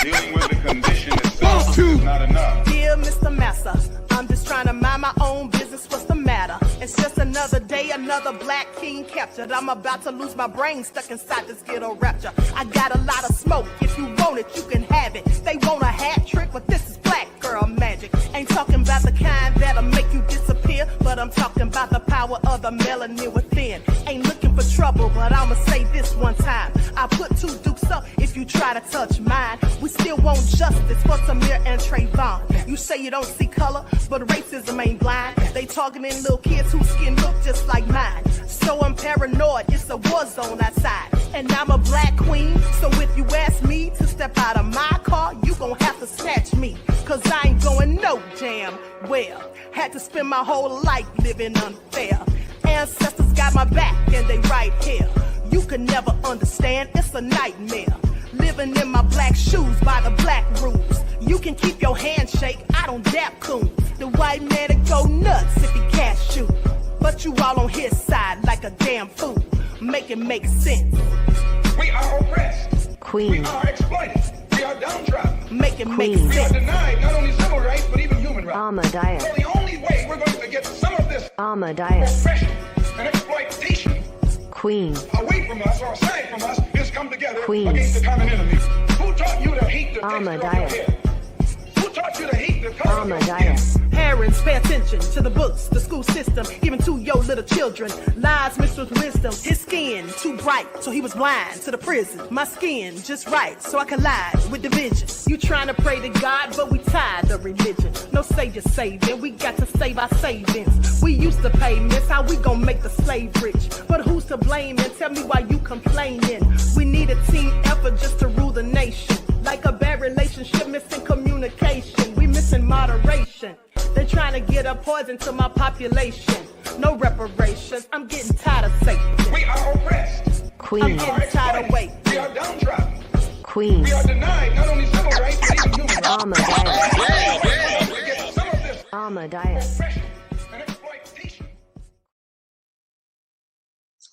Dealing with the condition itself is not enough. Dear Mr. Massa, I'm just trying to mind my own business. What's the matter? It's just another day, another black king captured. I'm about to lose my brain stuck inside this ghetto rapture. I got a lot of smoke. If you want it, you can have it. They want a hat trick, but this is black girl magic. Ain't talking about the kind that'll make you disappear, but I'm talking about the power of the melanin within. Ain't looking for trouble, but I'ma say this one time. I put two dukes up if you try to touch mine. We still want justice for Samir and Trayvon. You say you don't see color, but racism ain't blind. They targeting little kids whose skin look just like mine. So I'm paranoid, it's a war zone outside. And I'm a black queen, so if you ask me to step out of my car, you gon' have to snatch me. Cause I ain't going no damn well. Had to spend my whole life living unfair. Ancestors got my back and they right here. You can never understand, it's a nightmare. Living in my black shoes by the black rules. You can keep your handshake, I don't dap coon. The white man to go nuts if he can't shoot. But you all on his side like a damn fool. Make it make sense. We are oppressed. Queen. We are exploited. We are downtrodden. Make it make Queen. We are sense. denied not only civil rights, but even human rights. Ahmadiyyah. So the only way we're going to get some of this Ahmadiyyah. oppression and exploitation Queen. away from us or aside from us is come together Queen. against the common enemy. Who taught you to hate the texture of your Ahmadiyyah. hair? Who taught you to hate the color of your skin? Ahmadiyyah. Parents, pay attention to the books, the school system, even to your little children. Lies mixed with wisdom. His skin too bright, so he was blind to the prison. My skin just right, so I collide with division. You trying to pray to God, but we tired of religion. No savior saving, we got to save our savings. We used to pay miss, how we gon' make the slave rich? But who's to blame, and tell me why you complaining? We need a team effort just to rule the nation. Like a bad relationship, missing communication. We missing moderation. They're trying to get a poison to my population. No reparations. I'm getting tired of Satan. We are oppressed. I'm Queen. getting tired of waiting. We are downtrodden. Queen. We are denied not only civil rights, but even human rights. Ahmadiyyah. We're going to get some of this Ahmadiyyah. oppression and exploitation.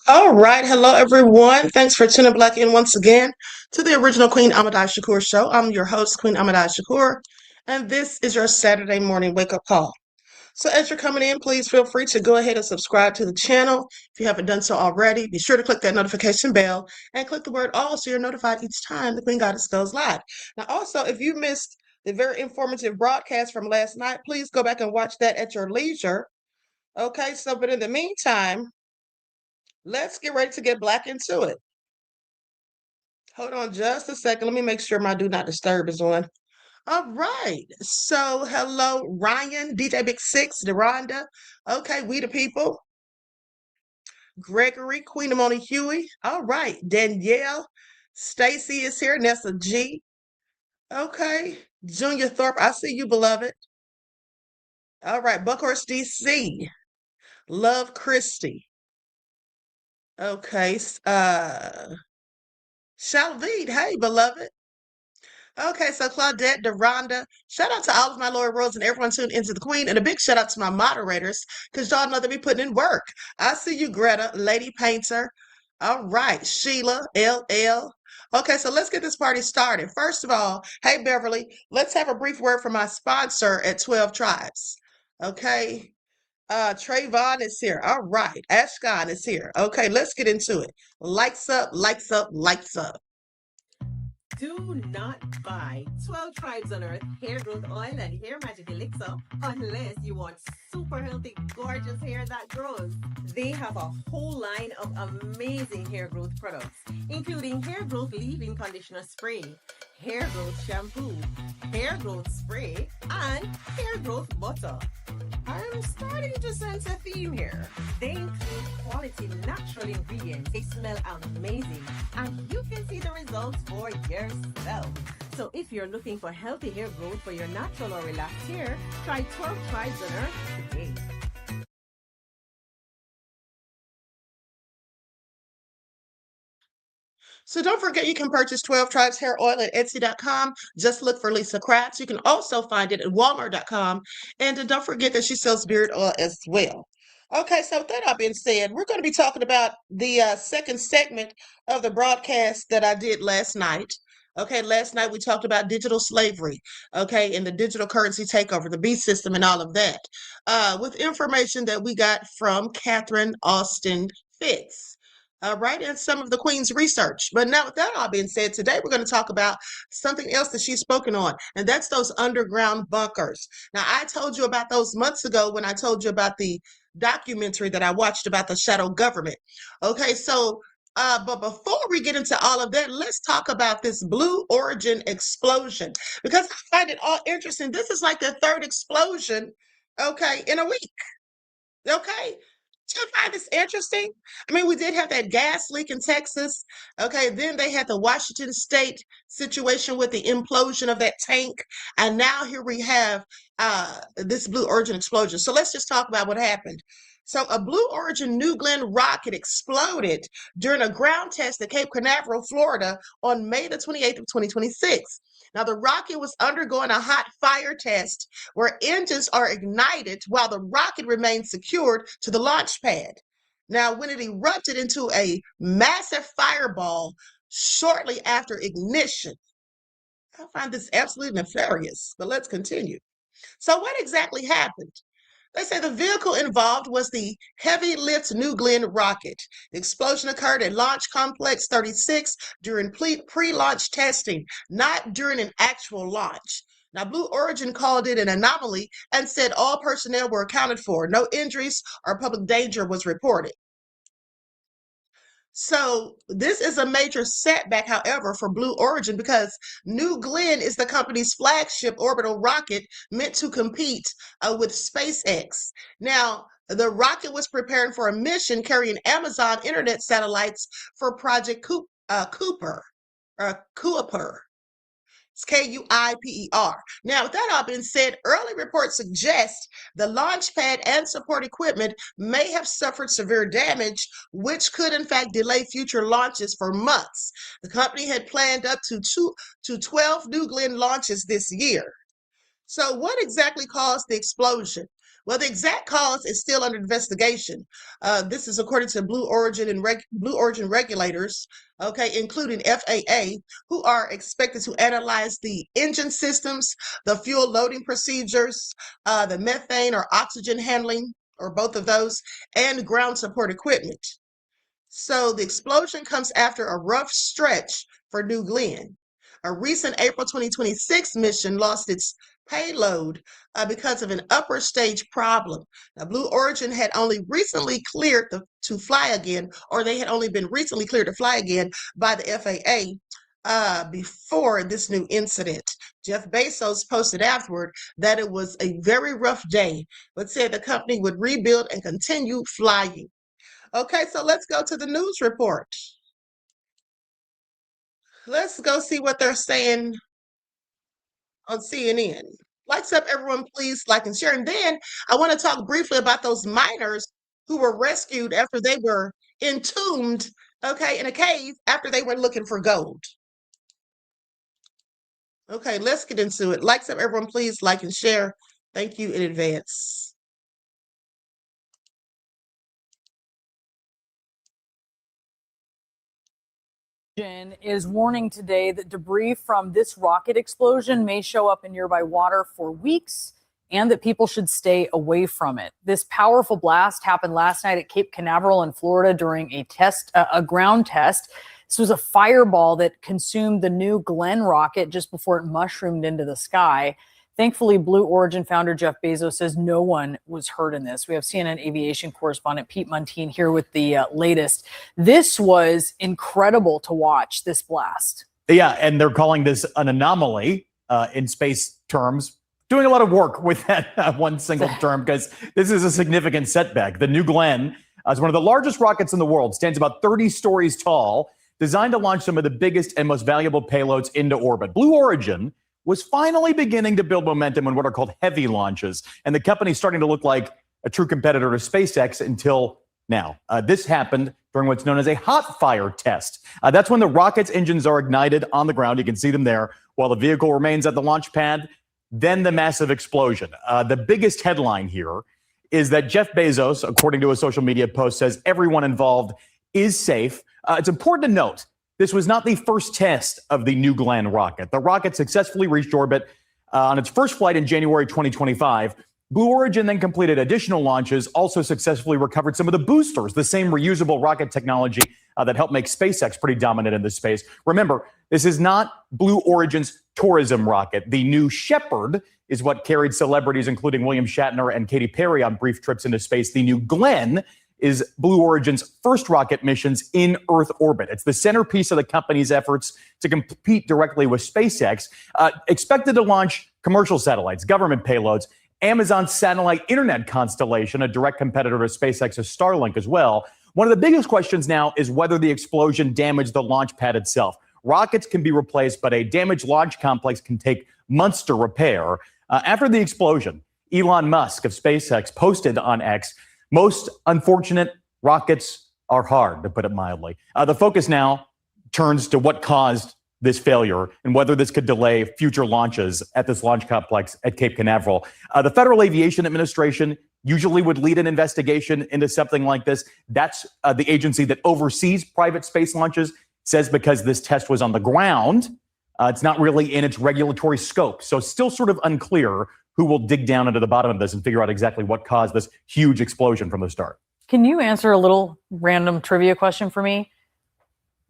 All right. Hello, everyone. Thanks for tuning back in once again to the original Queen Ahmadiyyah Shakur show. I'm your host, Queen Ahmadiyyah Shakur, and this is your Saturday morning wake-up call. So as you're coming in, please feel free to go ahead and subscribe to the channel. If you haven't done so already, be sure to click that notification bell and click the word all so you're notified each time the Queen Goddess goes live. Now, also, if you missed the very informative broadcast from last night, please go back and watch that at your leisure. Okay, so but in the meantime, let's get ready to get black into it. Hold on just a second. Let me make sure my do not disturb is on. All right. So hello, Ryan, DJ Big Six, Deronda. Okay, we the people. Gregory, Queen Amoni Huey. All right. Danielle. Stacy is here. Nessa G. Okay. Junior Thorpe. I see you, beloved. All right. Buckhorse DC. Love Christie. Okay. Shalvide. Hey, beloved. Okay, so Claudette, Deronda, shout out to all of my loyal royals and everyone tuned into the Queen, and a big shout out to my moderators, because y'all know they be putting in work. I see you, Greta, Lady Painter. All right, Sheila, LL. Okay, so let's get this party started. First of all, hey, Beverly, let's have a brief word from my sponsor at 12 Tribes. Okay, Trayvon is here. All right, Ashkan is here. Okay, let's get into it. Lights up, lights up, lights up. Do not buy 12 Tribes on Earth hair growth oil and hair magic elixir unless you want super healthy, gorgeous hair that grows. They have a whole line of amazing hair growth products, including hair growth leave-in conditioner spray, hair growth shampoo, hair growth spray, and hair growth butter. I'm starting to sense a theme here. They include quality natural ingredients. They smell amazing, and you can see the results for yourself. So if you're looking for healthy hair growth for your natural or relaxed hair, try 12 Tribes on Earth today. So don't forget you can purchase 12 Tribes Hair Oil at Etsy.com. Just look for Lisa Kratz. You can also find it at Walmart.com. And don't forget that she sells beard oil as well. Okay, so with that all being said, we're going to be talking about the second segment of the broadcast that I did last night. Okay, last night we talked about digital slavery, okay, and the digital currency takeover, the beast system, and all of that, with information that we got from Catherine Austin Fitz. Right, and some of the Queen's research. But now, with that all being said, today we're going to talk about something else that she's spoken on, and that's those underground bunkers. Now, I told you about those months ago when I told you about the documentary that I watched about the shadow government. Okay, so but before we get into all of that, let's talk about this Blue Origin explosion because I find it all interesting. This is like the third explosion, okay, in a week. Okay. Do you find this interesting? I mean, we did have that gas leak in Texas. Okay. Then they had the Washington State situation with the implosion of that tank. And now here we have this Blue Origin explosion. So let's just talk about what happened. So a Blue Origin New Glenn rocket exploded during a ground test at Cape Canaveral, Florida on May the 28th of 2026. Now, the rocket was undergoing a hot fire test where engines are ignited while the rocket remains secured to the launch pad. Now, when it erupted into a massive fireball shortly after ignition, I find this absolutely nefarious, but let's continue. So what exactly happened? They say the vehicle involved was the Heavy Lift New Glenn rocket. The explosion occurred at Launch Complex 36 during pre-launch testing, not during an actual launch. Now, Blue Origin called it an anomaly and said all personnel were accounted for. No injuries or public danger was reported. So this is a major setback, however, for Blue Origin because New Glenn is the company's flagship orbital rocket meant to compete with SpaceX. Now, the rocket was preparing for a mission carrying Amazon internet satellites for Project Cooper. It's Kuiper. Now, with that all being said, early reports suggest the launch pad and support equipment may have suffered severe damage, which could in fact delay future launches for months. The company had planned up to 12 New Glenn launches this year. So what exactly caused the explosion? Well, the exact cause is still under investigation. This is according to Blue Origin and Blue Origin regulators, okay, including FAA, who are expected to analyze the engine systems, the fuel loading procedures, the methane or oxygen handling, or both of those, and ground support equipment. So the explosion comes after a rough stretch for New Glenn. A recent April 2026 mission lost its payload because of an upper stage problem. Now, Blue Origin had only recently cleared to fly again, or they had only been recently cleared to fly again by the FAA before this new incident. Jeff Bezos posted afterward that it was a very rough day, but said the company would rebuild and continue flying. Okay, so let's go to the news report. Let's go see what they're saying on CNN. Likes up, everyone, please like and share. And then I want to talk briefly about those miners who were rescued after they were entombed, okay, in a cave after they went looking for gold. Okay, let's get into it. Likes up, everyone, please like and share. Thank you in advance. Is warning today that debris from this rocket explosion may show up in nearby water for weeks and that people should stay away from it. This powerful blast happened last night at Cape Canaveral in Florida during a ground test. This was a fireball that consumed the New Glenn rocket just before it mushroomed into the sky. Thankfully, Blue Origin founder Jeff Bezos says no one was hurt in this. We have CNN aviation correspondent Pete Muntean here with the latest. This was incredible to watch, this blast. Yeah, and they're calling this an anomaly in space terms. Doing a lot of work with that one single term because this is a significant setback. The New Glenn is one of the largest rockets in the world, stands about 30 stories tall, designed to launch some of the biggest and most valuable payloads into orbit. Blue Origin was finally beginning to build momentum in what are called heavy launches. And the company's starting to look like a true competitor to SpaceX until now. This happened during what's known as a hot fire test. That's when the rocket's engines are ignited on the ground. You can see them there while the vehicle remains at the launch pad. Then the massive explosion. The biggest headline here is that Jeff Bezos, according to a social media post, says everyone involved is safe. It's important to note this was not the first test of the New Glenn rocket. The rocket successfully reached orbit on its first flight in January 2025. Blue Origin then completed additional launches, also successfully recovered some of the boosters, the same reusable rocket technology that helped make SpaceX pretty dominant in this space. Remember, this is not Blue Origin's tourism rocket. The New Shepard is what carried celebrities, including William Shatner and Katy Perry, on brief trips into space. The New Glenn is Blue Origin's first rocket missions in Earth orbit. It's the centerpiece of the company's efforts to compete directly with SpaceX, expected to launch commercial satellites, government payloads, Amazon's satellite internet constellation, a direct competitor to SpaceX's Starlink as well. One of the biggest questions now is whether the explosion damaged the launch pad itself. Rockets can be replaced, but a damaged launch complex can take months to repair. After the explosion, Elon Musk of SpaceX posted on X, "Most unfortunate, rockets are hard," to put it mildly. The focus now turns to what caused this failure and whether this could delay future launches at this launch complex at Cape Canaveral. The Federal Aviation Administration usually would lead an investigation into something like this. That's the agency that oversees private space launches, says because this test was on the ground, it's not really in its regulatory scope. So still sort of unclear who will dig down into the bottom of this and figure out exactly what caused this huge explosion from the start. Can you answer a little random trivia question for me?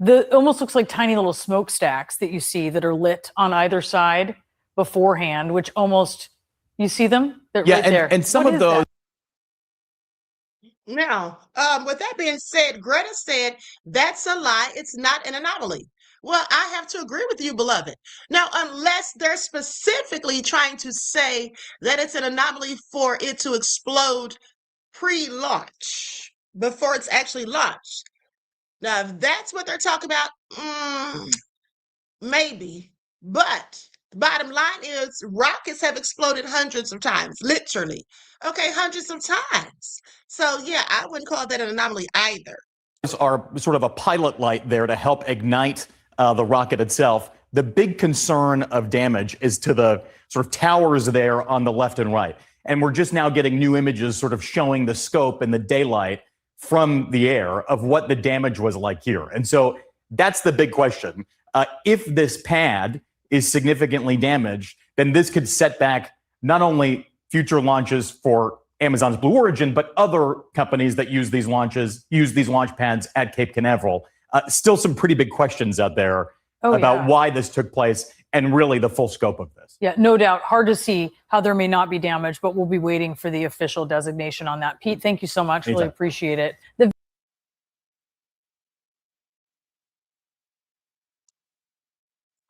It almost looks like tiny little smokestacks that you see that are lit on either side beforehand, which almost, you see them? They're right there. And some What of is those. that? Now, with that being said, Greta said that's a lie. It's not an anomaly. Well, I have to agree with you, beloved. Now, unless they're specifically trying to say that it's an anomaly for it to explode pre-launch, before it's actually launched. Now, if that's what they're talking about, maybe. But the bottom line is rockets have exploded hundreds of times, literally. Okay, hundreds of times. So, yeah, I wouldn't call that an anomaly either. Are sort of a pilot light there to help ignite the rocket itself. The big concern of damage is to the sort of towers there on the left and right. And we're just now getting new images sort of showing the scope and the daylight from the air of what the damage was like here. And so that's the big question. If this pad is significantly damaged, then this could set back not only future launches for Amazon's Blue Origin, but other companies that use these launch pads at Cape Canaveral. Still some pretty big questions out there about why this took place and really the full scope of this. Yeah, no doubt. Hard to see how there may not be damage, but we'll be waiting for the official designation on that. Pete, thank you so much. Really appreciate it.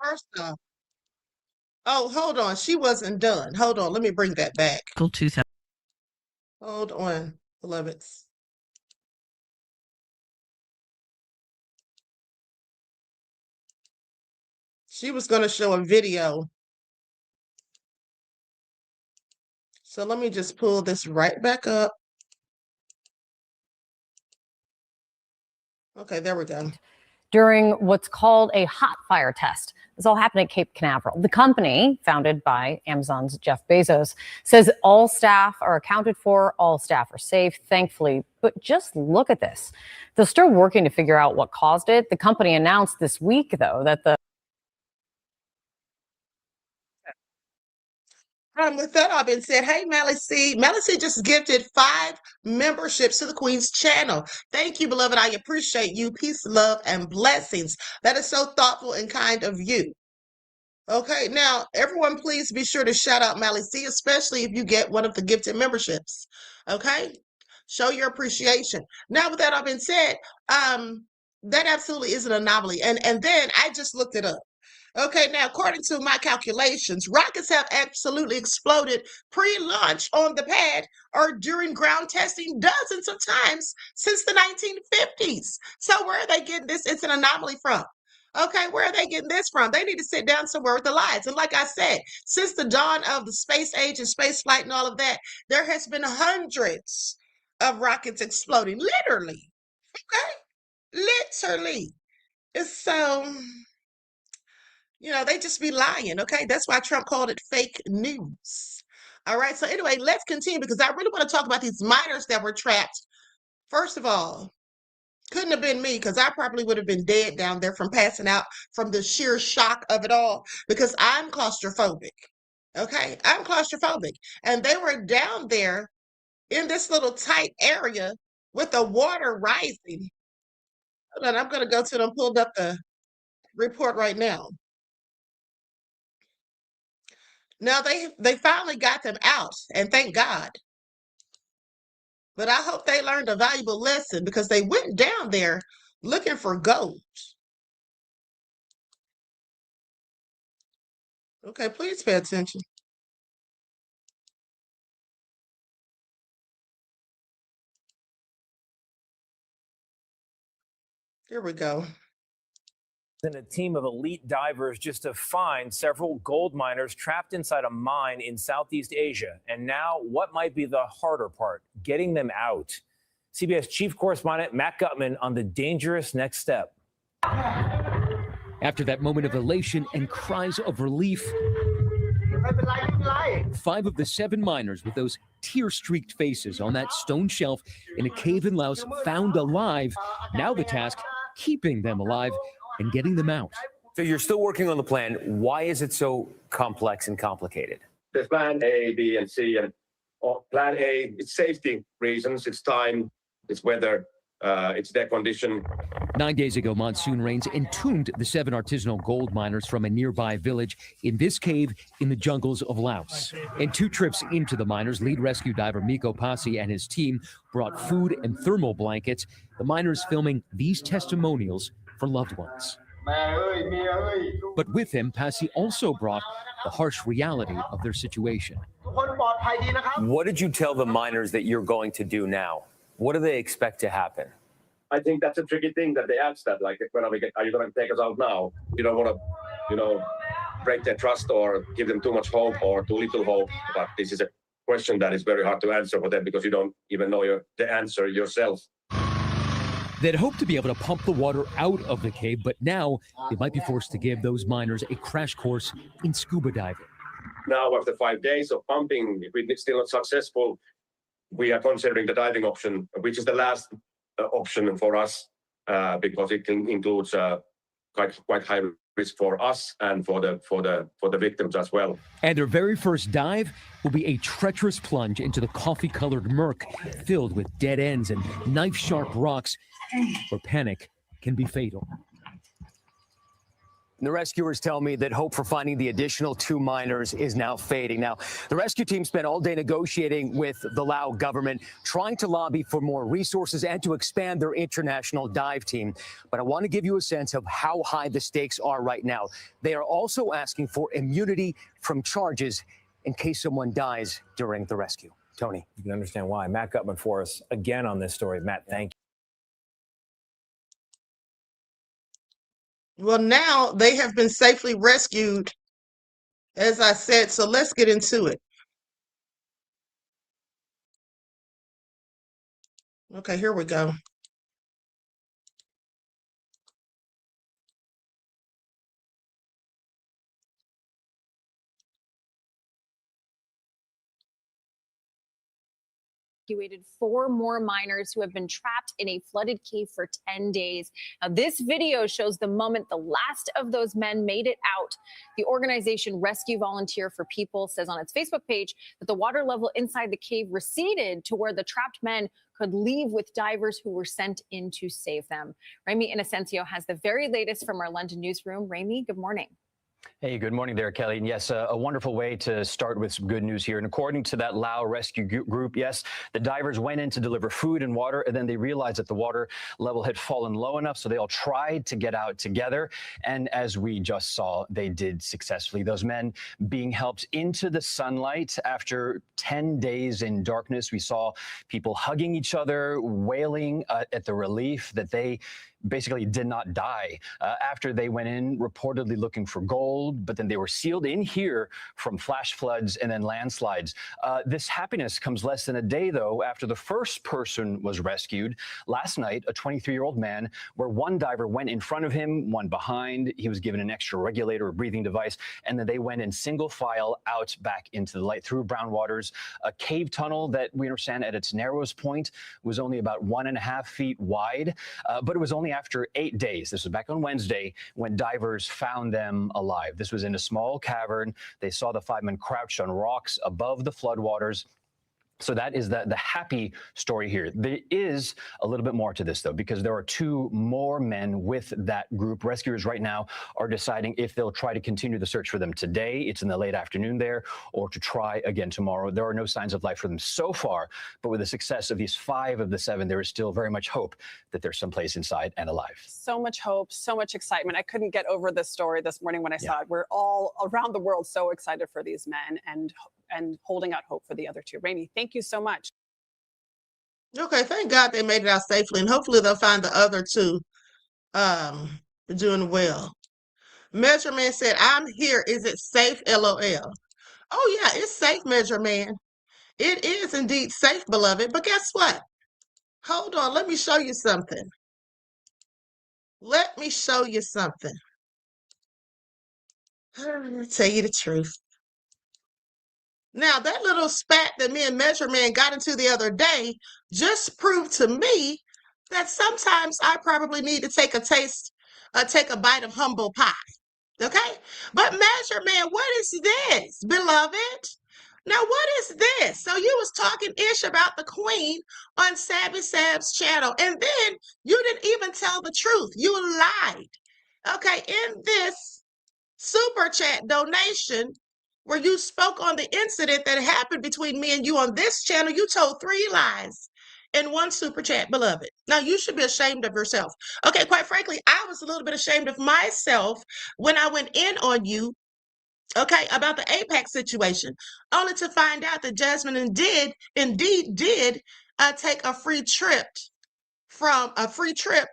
First off, oh, hold on. She wasn't done. Hold on. Let me bring that back. Hold on, beloveds. She was going to show a video. So let me just pull this right back up. Okay, there we go. During what's called a hot fire test. This all happened at Cape Canaveral. The company, founded by Amazon's Jeff Bezos, says all staff are accounted for, all staff are safe, thankfully. But just look at this. They're still working to figure out what caused it. The company announced this week, though, that the With that all being said, hey, Mally C just gifted 5 memberships to the Queen's channel. Thank you, beloved. I appreciate you. Peace, love, and blessings. That is so thoughtful and kind of you. Okay, now, everyone, please be sure to shout out Mally C, especially if you get one of the gifted memberships. Okay? Show your appreciation. Now, with that all being said, that absolutely is an anomaly. And then I just looked it up. Okay, now, according to my calculations, rockets have absolutely exploded pre-launch on the pad or during ground testing dozens of times since the 1950s. So where are they getting this? It's an anomaly from. Okay, where are they getting this from? They need to sit down somewhere with the lies. And like I said, since the dawn of the space age and space flight and all of that, there has been hundreds of rockets exploding, literally. Okay, literally. So... they just be lying, okay? That's why Trump called it fake news. All right, so anyway, let's continue because I really want to talk about these miners that were trapped. First of all, Couldn't have been me because I probably would have been dead down there from passing out from the sheer shock of it all because I'm claustrophobic. Okay, I'm claustrophobic. And they were down there in this little tight area with the water rising. Hold on, I'm going to go to them, pulled up the report right now. Now they finally got them out, and thank God. But I hope they learned a valuable lesson because they went down there looking for gold. Okay, please pay attention. Here we go. And a team of elite divers just to find several gold miners trapped inside a mine in Southeast Asia. And now, what might be the harder part? Getting them out. CBS chief correspondent Matt Gutman on the dangerous next step. After that moment of elation and cries of relief, 5 of the 7 miners with those tear-streaked faces on that stone shelf in a cave in Laos found alive. Now the task, keeping them alive and getting them out. So you're still working on the plan. Why is it so complex and complicated? There's plan A, B, and C. And plan A, it's safety reasons, it's time, it's weather, it's their condition. 9 days ago, monsoon rains entombed the 7 artisanal gold miners from a nearby village in this cave in the jungles of Laos. In 2 trips into the miners, lead rescue diver Miko Pasi and his team brought food and thermal blankets. The miners filming these testimonials for loved ones. But with him, Pasi also brought the harsh reality of their situation. What did you tell the miners that you're going to do now? What do they expect to happen? I think that's a tricky thing that they ask that, like, when are you going to take us out now? You don't want to, break their trust or give them too much hope or too little hope. But this is a question that is very hard to answer for them because you don't even know the answer yourself. They'd hoped to be able to pump the water out of the cave, but now they might be forced to give those miners a crash course in scuba diving. Now, after 5 days of pumping, if we're still not successful, we are considering the diving option, which is the last option for us because it includes quite high risk for us and for the victims as well. And their very first dive will be a treacherous plunge into the coffee-colored murk filled with dead ends and knife-sharp rocks where panic can be fatal. The rescuers tell me that hope for finding the additional 2 miners is now fading. Now, the rescue team spent all day negotiating with the Lao government, trying to lobby for more resources and to expand their international dive team. But I want to give you a sense of how high the stakes are right now. They are also asking for immunity from charges in case someone dies during the rescue. Tony, you can understand why. Matt Gutman for us again on this story. Matt, thank you. Well, now they have been safely rescued, as I said, so let's get into it. Okay, here we go. Evacuated 4 more miners who have been trapped in a flooded cave for 10 days. Now, this video shows the moment the last of those men made it out. The organization Rescue Volunteer for People says on its Facebook page that the water level inside the cave receded to where the trapped men could leave with divers who were sent in to save them. Remy Inocencio has the very latest from our London newsroom. Remy, good morning. Hey, good morning there, Kelly. And yes, a wonderful way to start with some good news here. And according to that Lao rescue group, yes, the divers went in to deliver food and water, and then they realized that the water level had fallen low enough, so they all tried to get out together. And as we just saw, they did successfully. Those men being helped into the sunlight after 10 days in darkness. We saw people hugging each other, wailing at the relief that they basically did not die after they went in reportedly looking for gold, but then they were sealed in here from flash floods and then landslides. This happiness comes less than a day, though, after the first person was rescued. Last night, a 23-year-old man, where one diver went in front of him, one behind. He was given an extra regulator or breathing device, and then they went in single file out back into the light through brown waters. A cave tunnel that we understand at its narrowest point was only about 1.5 feet wide, but it was only after 8 days, this was back on Wednesday, when divers found them alive. This was in a small cavern. They saw the 5 men crouched on rocks above the floodwaters. So that is the happy story here. There is a little bit more to this, though, because there are 2 more men with that group. Rescuers right now are deciding if they'll try to continue the search for them today. It's in the late afternoon there, or to try again tomorrow. There are no signs of life for them so far, but with the success of these 5 of the 7, there is still very much hope that there's someplace inside and alive. So much hope, so much excitement. I couldn't get over this story this morning when I saw it. We're all around the world so excited for these men and holding out hope for the other 2. Rainey, thank you so much. Okay, thank God they made it out safely, and hopefully they'll find the other 2 doing well. Measurement said, I'm here. Is it safe? LOL. Oh, yeah, it's safe, Measurement. It is indeed safe, beloved. But guess what? Hold on. Let me show you something. Let me show you something. I'll tell you the truth. Now, that little spat that me and Measurement got into the other day just proved to me that sometimes I probably need to take a bite of humble pie. Okay? But Measurement, what is this, beloved? Now, what is this? So you was talking ish about the queen on Sabby Sab's channel, and then you didn't even tell the truth. You lied. Okay, in this super chat donation, where you spoke on the incident that happened between me and you on this channel, you told 3 lies in one super chat, beloved. Now, you should be ashamed of yourself. Okay, quite frankly, I was a little bit ashamed of myself when I went in on you, okay, about the APAC situation, only to find out that Jasmine indeed did take a free trip from APAC.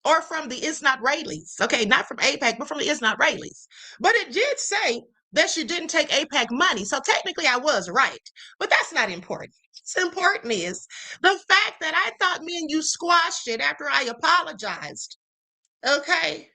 Or from the It's Not Rayleighs. Okay, not from APAC, but from the It's Not Rayleighs. But it did say that she didn't take APAC money. So technically I was right. But that's not important. What's important is the fact that I thought me and you squashed it after I apologized. Okay?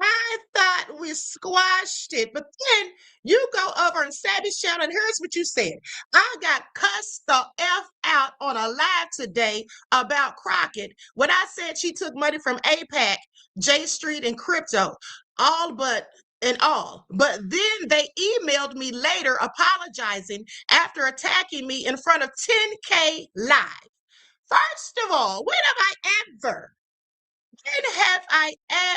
I thought we squashed it, but then you go over on Sabby's channel, and here's what you said. I got cussed the F out on a live today about Crockett when I said she took money from APAC, J Street, and crypto, But then they emailed me later apologizing after attacking me in front of 10K live. First of all, when have I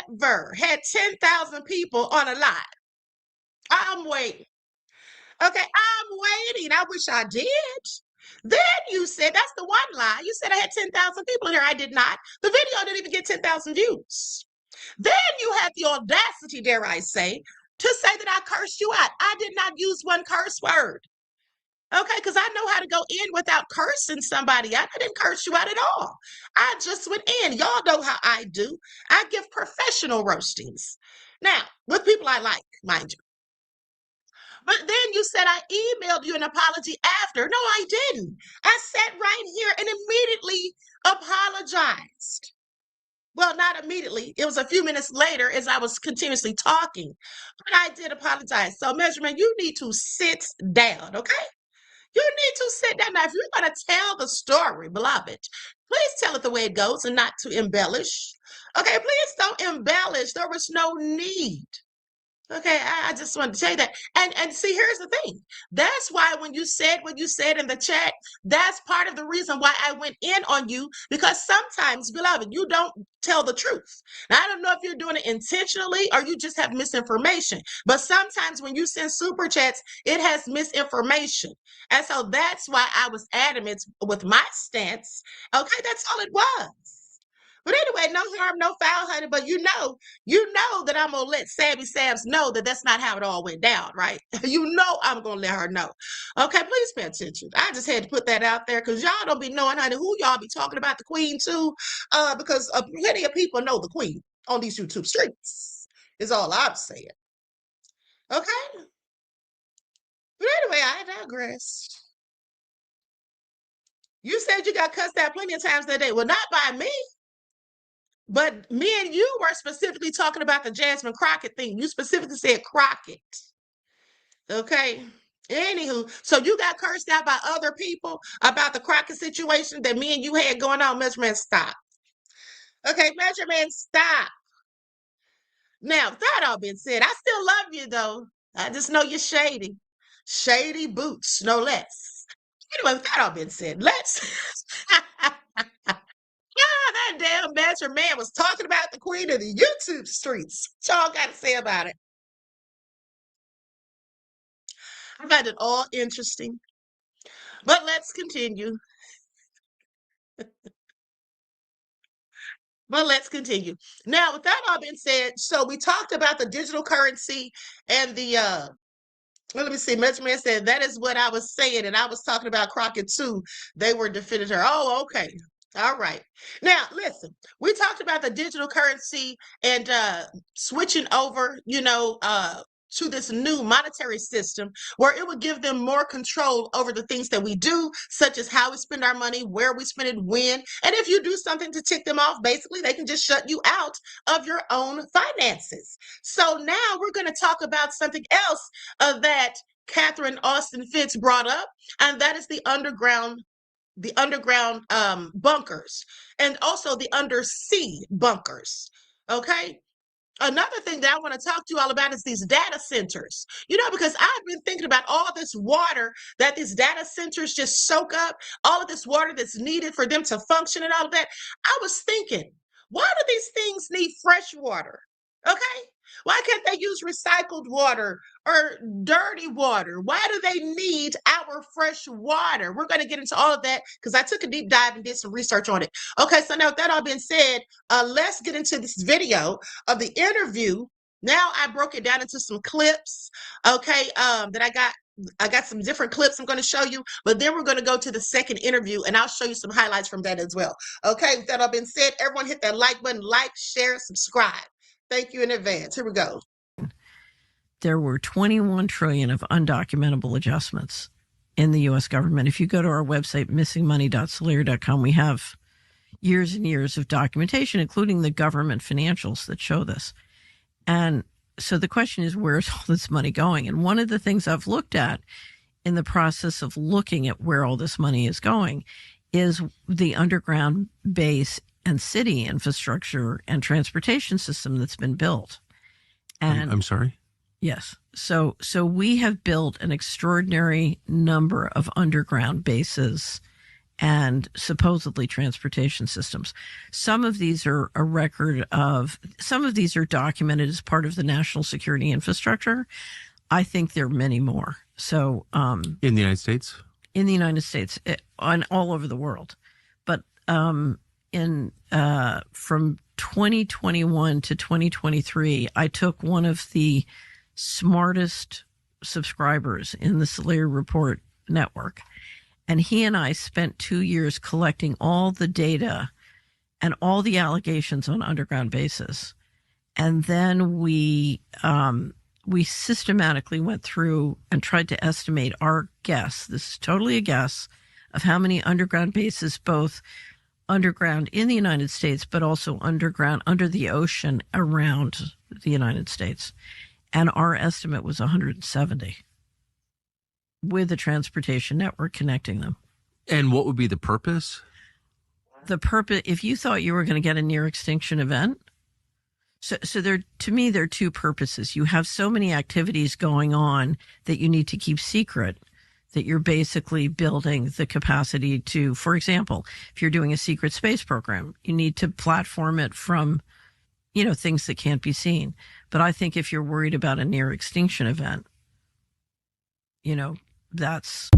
ever had 10,000 people on a live? I'm waiting. Okay, I'm waiting. I wish I did. Then you said, that's the one lie. You said I had 10,000 people in here. I did not. The video didn't even get 10,000 views. Then you had the audacity, dare I say, to say that I cursed you out. I did not use one curse word. Okay, because I know how to go in without cursing somebody out. I didn't curse you out at all. I just went in. Y'all know how I do. I give professional roastings. Now, with people I like, mind you. But then you said I emailed you an apology after. No, I didn't. I sat right here and immediately apologized. Well, not immediately. It was a few minutes later as I was continuously talking. But I did apologize. So, Measurement, you need to sit down, okay? You need to sit down. Now, if you're going to tell the story, beloved, please tell it the way it goes and not to embellish. Okay, please don't embellish. There was no need. Okay, I just wanted to tell you that. And see, here's the thing. That's why when you said what you said in the chat, that's part of the reason why I went in on you, because sometimes, beloved, you don't tell the truth. Now, I don't know if you're doing it intentionally or you just have misinformation, but sometimes when you send super chats, it has misinformation. And so that's why I was adamant with my stance. Okay, that's all it was. But anyway, no harm, no foul, honey. But you know that I'm gonna let Sammy Sams know that that's not how it all went down, right? You know I'm gonna let her know. Okay, please pay attention. I just had to put that out there because y'all don't be knowing, honey, who y'all be talking about the queen to, because plenty of people know the queen on these YouTube streets. Is all I'm saying. Okay. But anyway, I digress. You said you got cussed out plenty of times that day. Well, not by me. But me and you were specifically talking about the Jasmine Crockett thing. You specifically said Crockett. Okay. Anywho, so you got cursed out by other people about the Crockett situation that me and you had going on. Measurement, stop. Okay, Measurement, stop. Now, with that all being said, I still love you though. I just know you're shady. Shady boots, no less. Anyway, with that all being said, let's that damn Measure Man was talking about the queen of the YouTube streets. What y'all got to say about it? I find it all interesting. But let's continue. Now, with that all being said, so we talked about the digital currency and the well, let me see. Measurement said that is what I was saying, and I was talking about Crockett too. They were defending her. Oh, okay. All right. Now, listen, we talked about the digital currency and switching over, to this new monetary system where it would give them more control over the things that we do, such as how we spend our money, where we spend it, when. And if you do something to tick them off, basically, they can just shut you out of your own finances. So now we're going to talk about something else that Catherine Austin Fitts brought up, and that is the underground bunkers and also the undersea bunkers. Okay. Another thing that I want to talk to you all about is these data centers, because I've been thinking about all this water that these data centers just soak up, all of this water that's needed for them to function and all of that. I was thinking, why do these things need fresh water? Okay. Why can't they use recycled water or dirty water? Why do they need our fresh water? We're going to get into all of that because I took a deep dive and did some research on it. Okay, so now with that all being said, let's get into this video of the interview. Now I broke it down into some clips, okay, that I got some different clips I'm going to show you, but then we're going to go to the second interview and I'll show you some highlights from that as well. Okay, with that all being said, everyone hit that like button, share, subscribe. Thank you in advance. Here we go. There were 21 trillion of undocumentable adjustments in the U.S. government. If you go to our website, missingmoney.solera.com, we have years and years of documentation, including the government financials that show this. And so the question is, where's all this money going? And one of the things I've looked at in the process of looking at where all this money is going is the underground base and city infrastructure and transportation system that's been built. And I'm sorry? Yes. So we have built an extraordinary number of underground bases and supposedly transportation systems. Some of these are some of these are documented as part of the national security infrastructure. I think there are many more. So in the United States? In the United States, on all over the world. But from 2021 to 2023, I took one of the smartest subscribers in the Solera Report network, and he and I spent 2 years collecting all the data and all the allegations on underground bases. And then we systematically went through and tried to estimate our guess. This is totally a guess of how many underground bases, both underground in the United States, but also underground under the ocean around the United States. And our estimate was 170 with a transportation network connecting them. And what would be the purpose? The purpose, if you thought you were going to get a near extinction event, so there, to me, there are two purposes. You have so many activities going on that you need to keep secret, that you're basically building the capacity to, for example, if you're doing a secret space program, you need to platform it from, things that can't be seen. But I think if you're worried about a near extinction event, that's...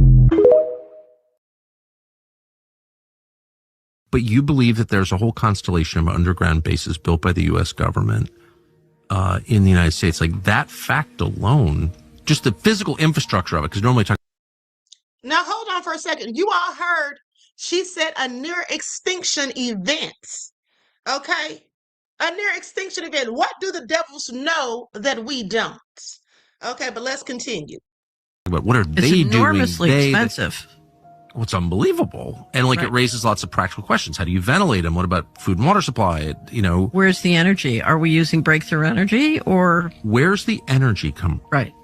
but you believe that there's a whole constellation of underground bases built by the U.S. government in the United States. Like that fact alone, just the physical infrastructure of it, because normally talk. Now, hold on for a second. You all heard she said a near extinction event. Okay? A near extinction event. What do the devils know that we don't? Okay, but let's continue. But what are It's they enormously doing? expensive. Well, it's unbelievable. And like Right. it raises lots of practical questions. How do you ventilate them? What about food and water supply? You know, Where's the energy? Are we using breakthrough energy or? where's the energy come? Right.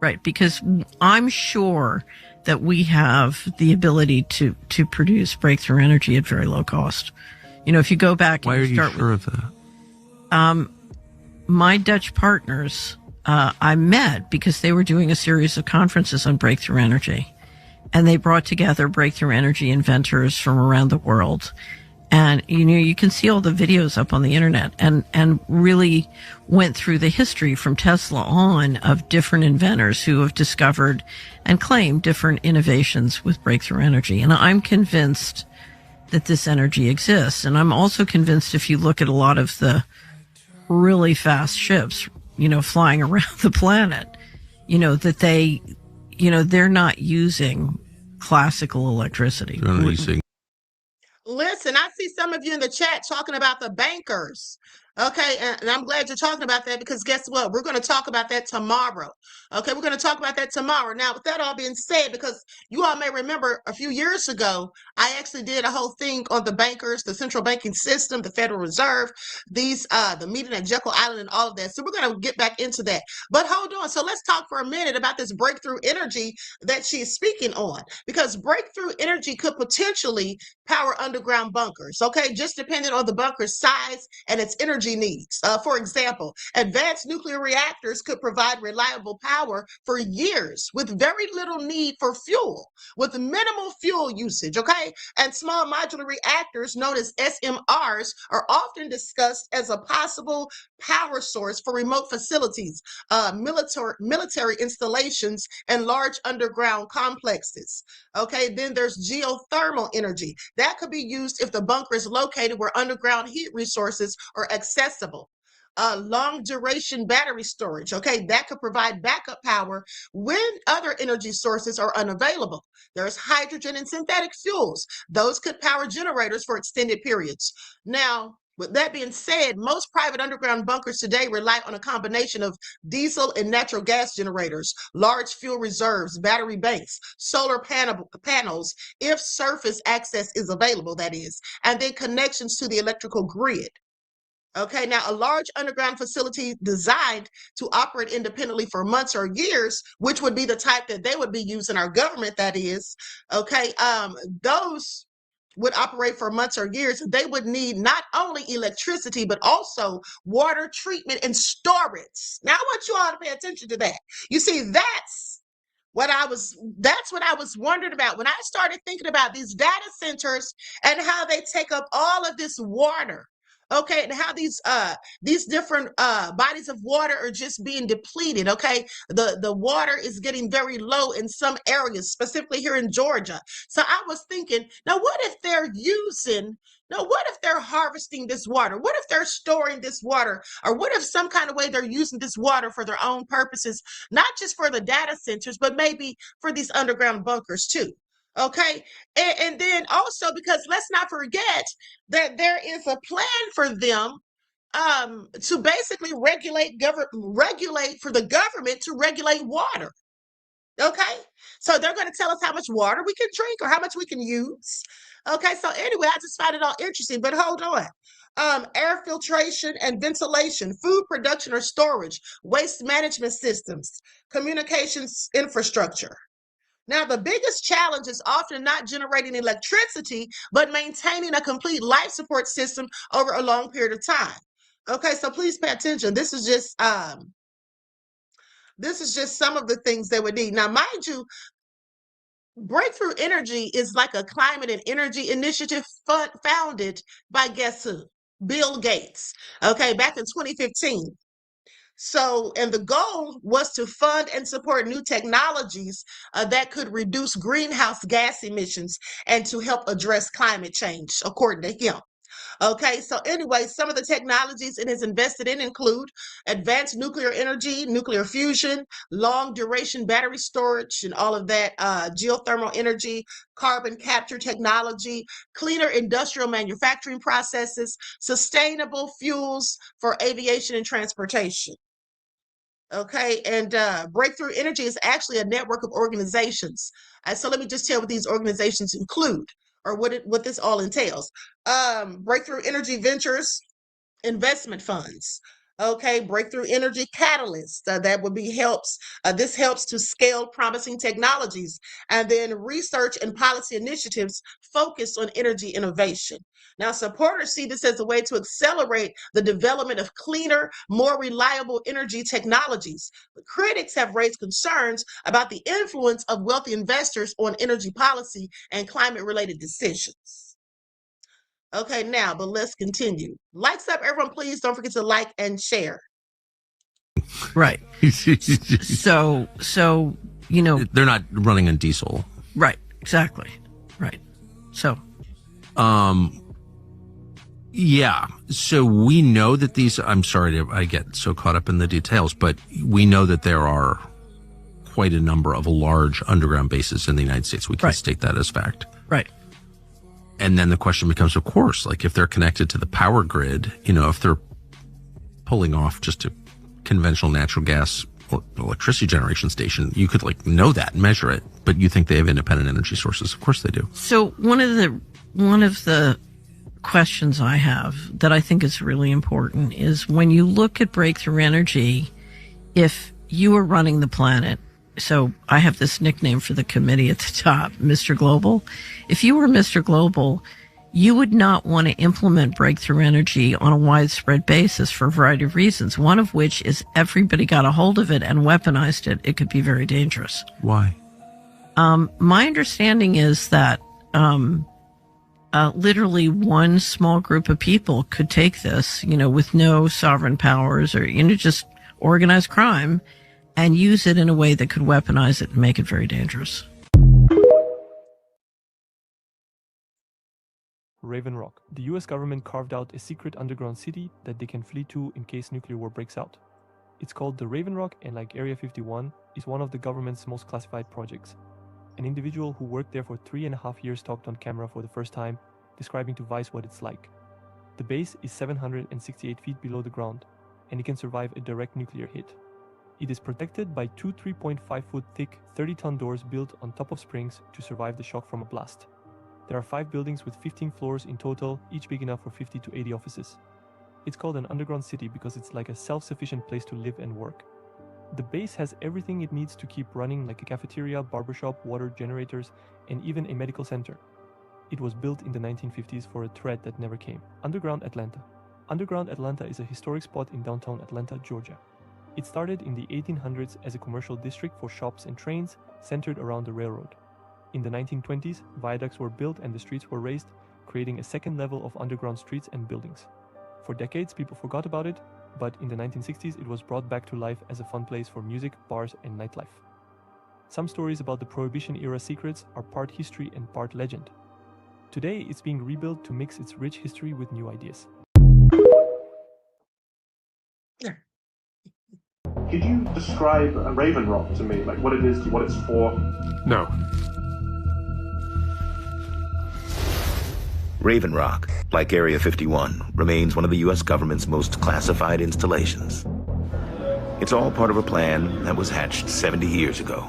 Right. Because I'm sure that we have the ability to produce breakthrough energy at very low cost. You know, if you go back. Why and are you start sure of that? My Dutch partners, I met because they were doing a series of conferences on breakthrough energy. And they brought together breakthrough energy inventors from around the world. And, you know, you can see all the videos up on the internet and really went through the history from Tesla on of different inventors who have discovered and claimed different innovations with breakthrough energy. And I'm convinced that this energy exists. And I'm also convinced if you look at a lot of the really fast ships, you know, flying around the planet, you know, that they, you know, they're not using classical electricity. Listen, I see some of you in the chat talking about the bankers. Okay, and I'm glad you're talking about that because guess what? We're going to talk about that tomorrow. Okay, we're going to talk about that tomorrow. Now, with that all being said, because you all may remember a few years ago, I actually did a whole thing on the bankers, the central banking system, the Federal Reserve, the meeting at Jekyll Island and all of that. So we're going to get back into that. But hold on. So let's talk for a minute about this breakthrough energy that she is speaking on, because breakthrough energy could potentially power underground bunkers. Okay, just depending on the bunker's size and its energy needs. For example, advanced nuclear reactors could provide reliable power for years with very little need for fuel, with minimal fuel usage, okay? And small modular reactors, known as SMRs, are often discussed as a possible power source for remote facilities, military installations, and large underground complexes. Okay, then there's geothermal energy. That could be used if the bunker is located where underground heat resources are accessible. Long duration battery storage, okay, that could provide backup power when other energy sources are unavailable. There's hydrogen and synthetic fuels. Those could power generators for extended periods. Now, with that being said, most private underground bunkers today rely on a combination of diesel and natural gas generators, large fuel reserves, battery banks, solar panels, if surface access is available, that is, and then connections to the electrical grid. Okay, now a large underground facility designed to operate independently for months or years, which would be the type that they would be using, our government, that is, okay, those would operate for months or years. They would need not only electricity, but also water treatment and storage. Now, I want you all to pay attention to that. You see, that's what I was wondering about when I started thinking about these data centers and how they take up all of this water. Okay, and how these different bodies of water are just being depleted. Okay, the water is getting very low in some areas, specifically here in Georgia. So I was thinking, now what if they're what if they're harvesting this water? What if they're storing this water? Or what if some kind of way they're using this water for their own purposes, not just for the data centers, but maybe for these underground bunkers too? Okay, and then also, because let's not forget that there is a plan for them to basically regulate for the government to regulate water. Okay, so they're going to tell us how much water we can drink or how much we can use. Okay, so anyway, I just find it all interesting. But hold on. Air filtration and ventilation, food production or storage, waste management systems, communications infrastructure. Now, the biggest challenge is often not generating electricity, but maintaining a complete life support system over a long period of time. Okay, so please pay attention. This is just some of the things they would need. Now, mind you, Breakthrough Energy is like a climate and energy initiative founded by guess who? Bill Gates. Okay, back in 2015. So, and the goal was to fund and support new technologies that could reduce greenhouse gas emissions and to help address climate change, according to him. Okay, so anyway, some of the technologies it has invested in include advanced nuclear energy, nuclear fusion, long duration battery storage, and all of that, geothermal energy, carbon capture technology, cleaner industrial manufacturing processes, sustainable fuels for aviation and transportation. Okay, and Breakthrough Energy is actually a network of organizations. So let me just tell what these organizations include, or what this all entails. Breakthrough Energy Ventures investment funds. Okay, Breakthrough Energy Catalyst, that would be helps. This helps to scale promising technologies, and then research and policy initiatives focused on energy innovation. Now, supporters see this as a way to accelerate the development of cleaner, more reliable energy technologies. But critics have raised concerns about the influence of wealthy investors on energy policy and climate-related decisions. Okay, now, but let's continue. Likes up, everyone, please. Don't forget to like and share. Right. So, you know. They're not running on diesel. Right. Exactly. Right. So. Yeah. So we know that these, I'm sorry I get so caught up in the details, but we know that there are quite a number of large underground bases in the United States. We can state that as fact. Right. And then the question becomes, of course, like if they're connected to the power grid, you know, if they're pulling off just a conventional natural gas or electricity generation station, you could like know that and measure it, but you think they have independent energy sources. Of course they do. So one of the questions I have that I think is really important is when you look at Breakthrough Energy, if you were running the planet, so I have this nickname for the committee at the top, Mr. Global. If you were Mr. Global, you would not want to implement Breakthrough Energy on a widespread basis for a variety of reasons, one of which is everybody got a hold of it and weaponized it. It could be very dangerous. Why? My understanding is that literally one small group of people could take this, you know, with no sovereign powers or, you know, just organized crime and use it in a way that could weaponize it and make it very dangerous. Raven Rock. The US government carved out a secret underground city that they can flee to in case nuclear war breaks out. It's called the Raven Rock, and like Area 51, is one of the government's most classified projects. An individual who worked there for 3.5 years talked on camera for the first time, describing to Vice what it's like. The base is 768 feet below the ground, and it can survive a direct nuclear hit. It is protected by two 3.5-foot thick 30-ton doors built on top of springs to survive the shock from a blast. There are 5 buildings with 15 floors in total, each big enough for 50 to 80 offices. It's called an underground city because it's like a self-sufficient place to live and work. The base has everything it needs to keep running, like a cafeteria, barbershop, water, generators, and even a medical center. It was built in the 1950s for a threat that never came. Underground Atlanta. Underground Atlanta is a historic spot in downtown Atlanta, Georgia. It started in the 1800s as a commercial district for shops and trains centered around the railroad. In the 1920s, viaducts were built and the streets were raised, creating a second level of underground streets and buildings. For decades, people forgot about it, but in the 1960s, it was brought back to life as a fun place for music, bars, and nightlife. Some stories about the Prohibition-era secrets are part history and part legend. Today, it's being rebuilt to mix its rich history with new ideas. Could you describe Raven Rock to me, like what it is, what it's for? No. Raven Rock, like Area 51, remains one of the U.S. government's most classified installations. It's all part of a plan that was hatched 70 years ago.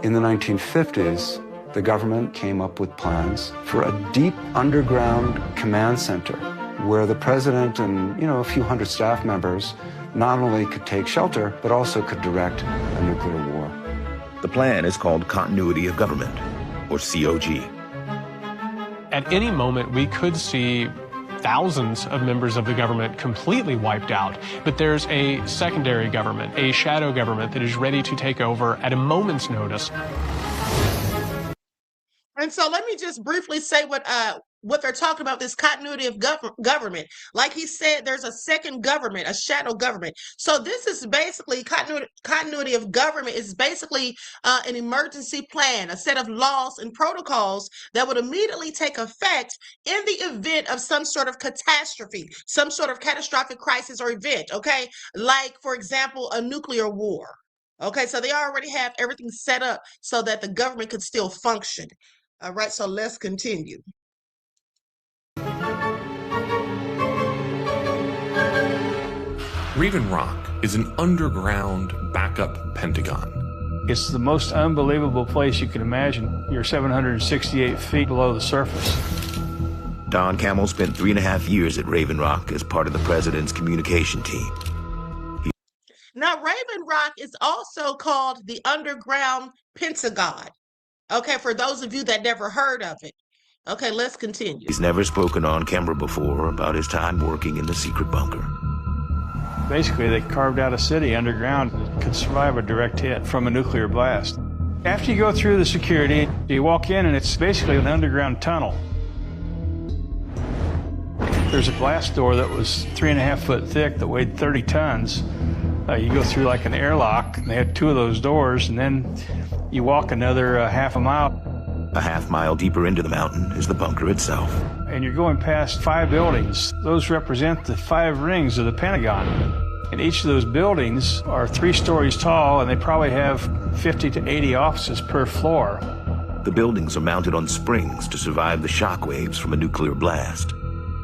In the 1950s, the government came up with plans for a deep underground command center where the president and, a few hundred staff members not only could take shelter, but also could direct a nuclear war. The plan is called Continuity of Government, or COG. At any moment, we could see thousands of members of the government completely wiped out, but there's a secondary government, a shadow government that is ready to take over at a moment's notice. And so let me just briefly say what what they're talking about, this continuity of government. Like he said, there's a second government, a shadow government. So this is basically continuity of government is basically an emergency plan, a set of laws and protocols that would immediately take effect in the event of some sort of catastrophe, some sort of catastrophic crisis or event, okay? Like, for example, a nuclear war. Okay, so they already have everything set up so that the government could still function. All right, so let's continue. Raven Rock is an underground backup Pentagon. It's the most unbelievable place you can imagine. You're 768 feet below the surface. Don Camel spent 3.5 years at Raven Rock as part of the president's communication team. Now, Raven Rock is also called the Underground Pentagon. Okay, for those of you that never heard of it. Okay, let's continue. He's never spoken on camera before about his time working in the secret bunker. Basically, they carved out a city underground that could survive a direct hit from a nuclear blast. After you go through the security, you walk in and it's basically an underground tunnel. There's a glass door that was 3.5 foot thick that weighed 30 tons. You go through like an airlock, and they had 2 of those doors, and then you walk another half a mile. A half mile deeper into the mountain is the bunker itself. And you're going past 5 buildings. Those represent the 5 rings of the Pentagon. And each of those buildings are 3 stories tall, and they probably have 50 to 80 offices per floor. The buildings are mounted on springs to survive the shock waves from a nuclear blast.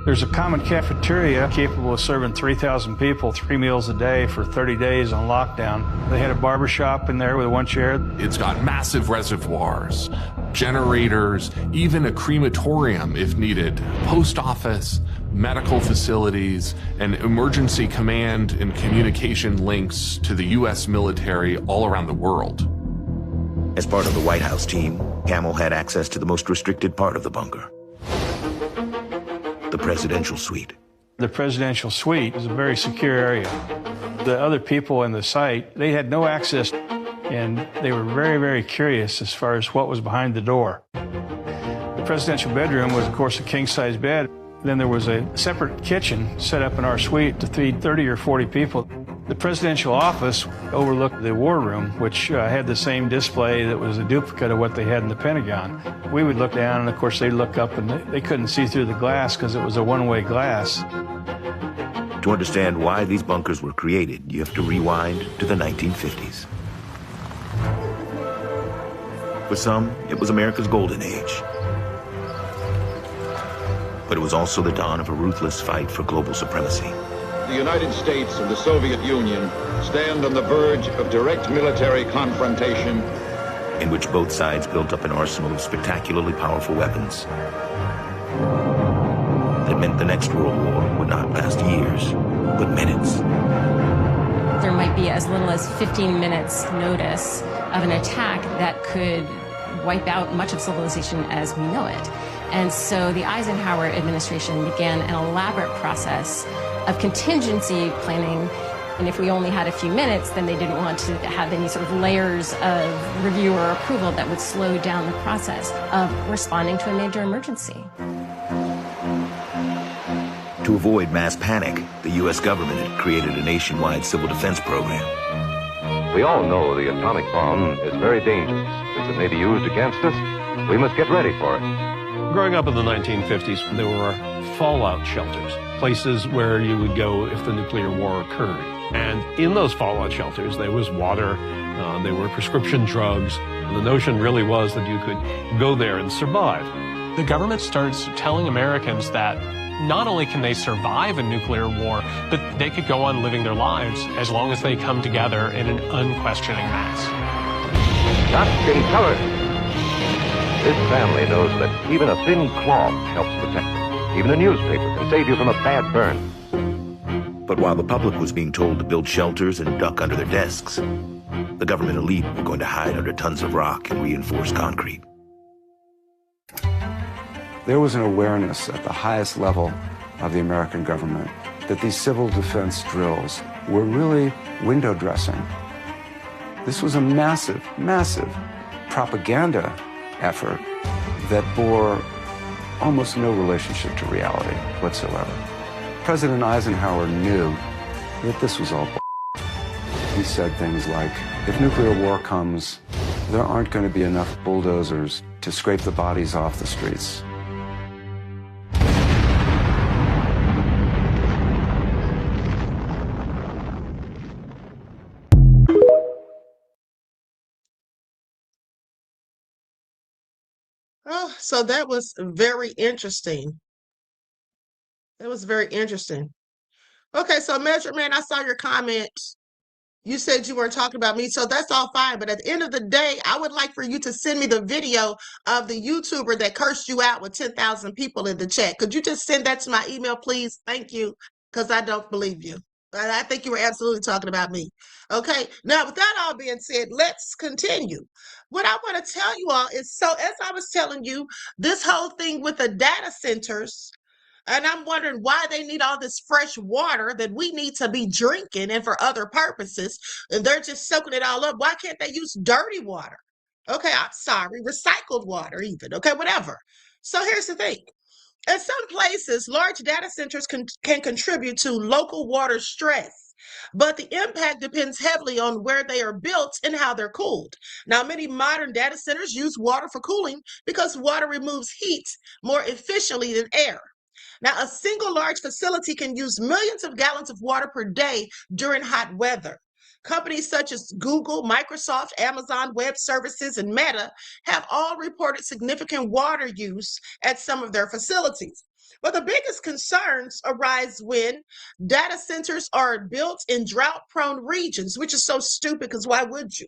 There's a common cafeteria capable of serving 3,000 people 3 meals a day for 30 days on lockdown. They had a barber shop in there with 1 chair. It's got massive reservoirs, generators, even a crematorium if needed, post office, medical facilities, and emergency command and communication links to the U.S. military all around the world. As part of the White House team, Camel had access to the most restricted part of the bunker. The presidential suite. The presidential suite is a very secure area. The other people in the site, they had no access, and they were very, very curious as far as what was behind the door. The presidential bedroom was, of course, a king-size bed. Then there was a separate kitchen set up in our suite to feed 30 or 40 people. The presidential office overlooked the war room, which had the same display that was a duplicate of what they had in the Pentagon. We would look down, and of course, they'd look up, and they couldn't see through the glass because it was a one-way glass. To understand why these bunkers were created, you have to rewind to the 1950s. For some, it was America's golden age. But it was also the dawn of a ruthless fight for global supremacy. The United States and the Soviet Union stand on the verge of direct military confrontation, in which both sides built up an arsenal of spectacularly powerful weapons that meant the next World War would not last years, but minutes. There might be as little as 15 minutes notice of an attack that could wipe out much of civilization as we know it. And so the Eisenhower administration began an elaborate process of contingency planning. And if we only had a few minutes, then they didn't want to have any sort of layers of review or approval that would slow down the process of responding to a major emergency. To avoid mass panic, the U.S. government had created a nationwide civil defense program. We all know the atomic bomb is very dangerous. Since it may be used against us, we must get ready for it. Growing up in the 1950s, there were fallout shelters, places where you would go if the nuclear war occurred. And in those fallout shelters, there was water, there were prescription drugs. And the notion really was that you could go there and survive. The government starts telling Americans that not only can they survive a nuclear war, but they could go on living their lives as long as they come together in an unquestioning mass. Duck and cover. This family knows that even a thin cloth helps protect them. Even a newspaper can save you from a bad burn. But while the public was being told to build shelters and duck under their desks, the government elite were going to hide under tons of rock and reinforced concrete. There was an awareness at the highest level of the American government that these civil defense drills were really window dressing. This was a massive, massive propaganda effort that bore almost no relationship to reality whatsoever. President Eisenhower knew that this was all bull. He said things like, if nuclear war comes, there aren't going to be enough bulldozers to scrape the bodies off the streets. Oh, so that was very interesting. That was very interesting. Okay, so Measure Man, I saw your comment. You said you weren't talking about me, so that's all fine. But at the end of the day, I would like for you to send me the video of the YouTuber that cursed you out with 10,000 people in the chat. Could you just send that to my email, please? Thank you, because I don't believe you. I think you were absolutely talking about me. Okay, now with that all being said, let's continue. What I want to tell you all is, so as I was telling you, this whole thing with the data centers, and I'm wondering why they need all this fresh water that we need to be drinking and for other purposes. And they're just soaking it all up. Why can't they use dirty water? Okay, I'm sorry, recycled water even. Okay, whatever. So here's the thing. In some places, large data centers can contribute to local water stress, but the impact depends heavily on where they are built and how they're cooled. Now, many modern data centers use water for cooling because water removes heat more efficiently than air. Now, a single large facility can use millions of gallons of water per day during hot weather. Companies such as Google, Microsoft, Amazon Web Services, and Meta have all reported significant water use at some of their facilities. But the biggest concerns arise when data centers are built in drought-prone regions, which is so stupid because why would you?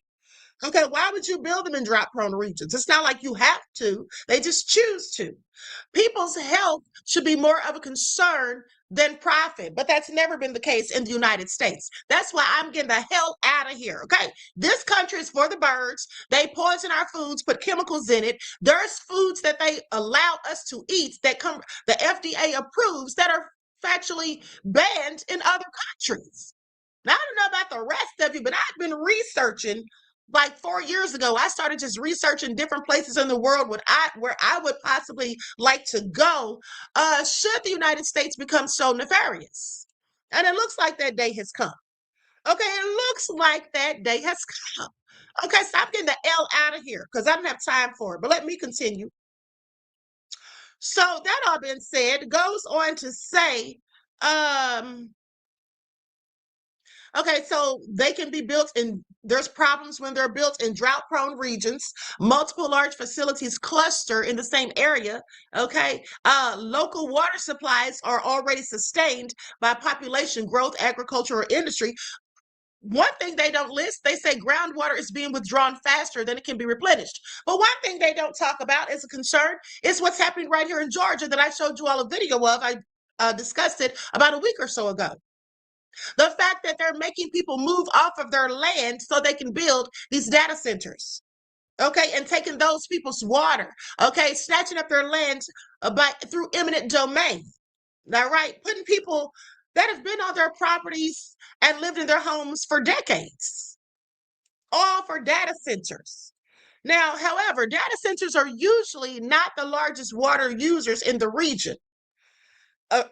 Okay, why would you build them in drought-prone regions? It's not like you have to. They just choose to. People's health should be more of a concern than profit, but that's never been the case in the United States. That's why I'm getting the hell out of here, okay? This country is for the birds. They poison our foods, put chemicals in it. There's foods that they allow us to eat that the FDA approves that are factually banned in other countries. Now, I don't know about the rest of you, but I've been researching. Like 4 years ago, I started just researching different places in the world where I would possibly like to go should the United States become so nefarious. And it looks like that day has come. Okay, it looks like that day has come. Okay, so I'm getting the L out of here because I don't have time for it. But let me continue. So that all being said, goes on to say, okay, so they can be built in, there's problems when they're built in drought-prone regions. Multiple large facilities cluster in the same area, okay? Local water supplies are already sustained by population growth, agriculture, or industry. One thing they don't list, they say groundwater is being withdrawn faster than it can be replenished. But one thing they don't talk about as a concern is what's happening right here in Georgia that I showed you all a video of. I discussed it about a week or so ago. The fact that they're making people move off of their land so they can build these data centers, okay, and taking those people's water, okay, snatching up their land through eminent domain. All right, putting people that have been on their properties and lived in their homes for decades, all for data centers. Now, however, data centers are usually not the largest water users in the region.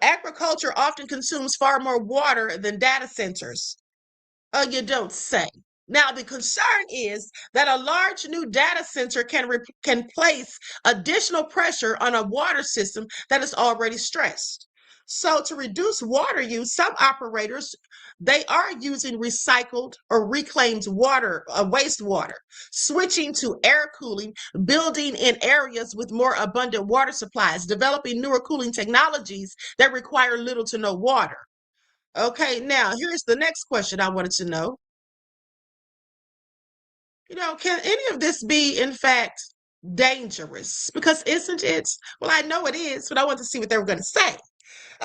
Agriculture often consumes far more water than data centers. You don't say. Now, the concern is that a large new data center can place additional pressure on a water system that is already stressed. So to reduce water use, some operators, they are using recycled or reclaimed water, wastewater, switching to air cooling, building in areas with more abundant water supplies, developing newer cooling technologies that require little to no water. Okay, now here's the next question I wanted to know. Can any of this be, in fact, dangerous? Because isn't it? Well, I know it is, but I want to see what they were going to say.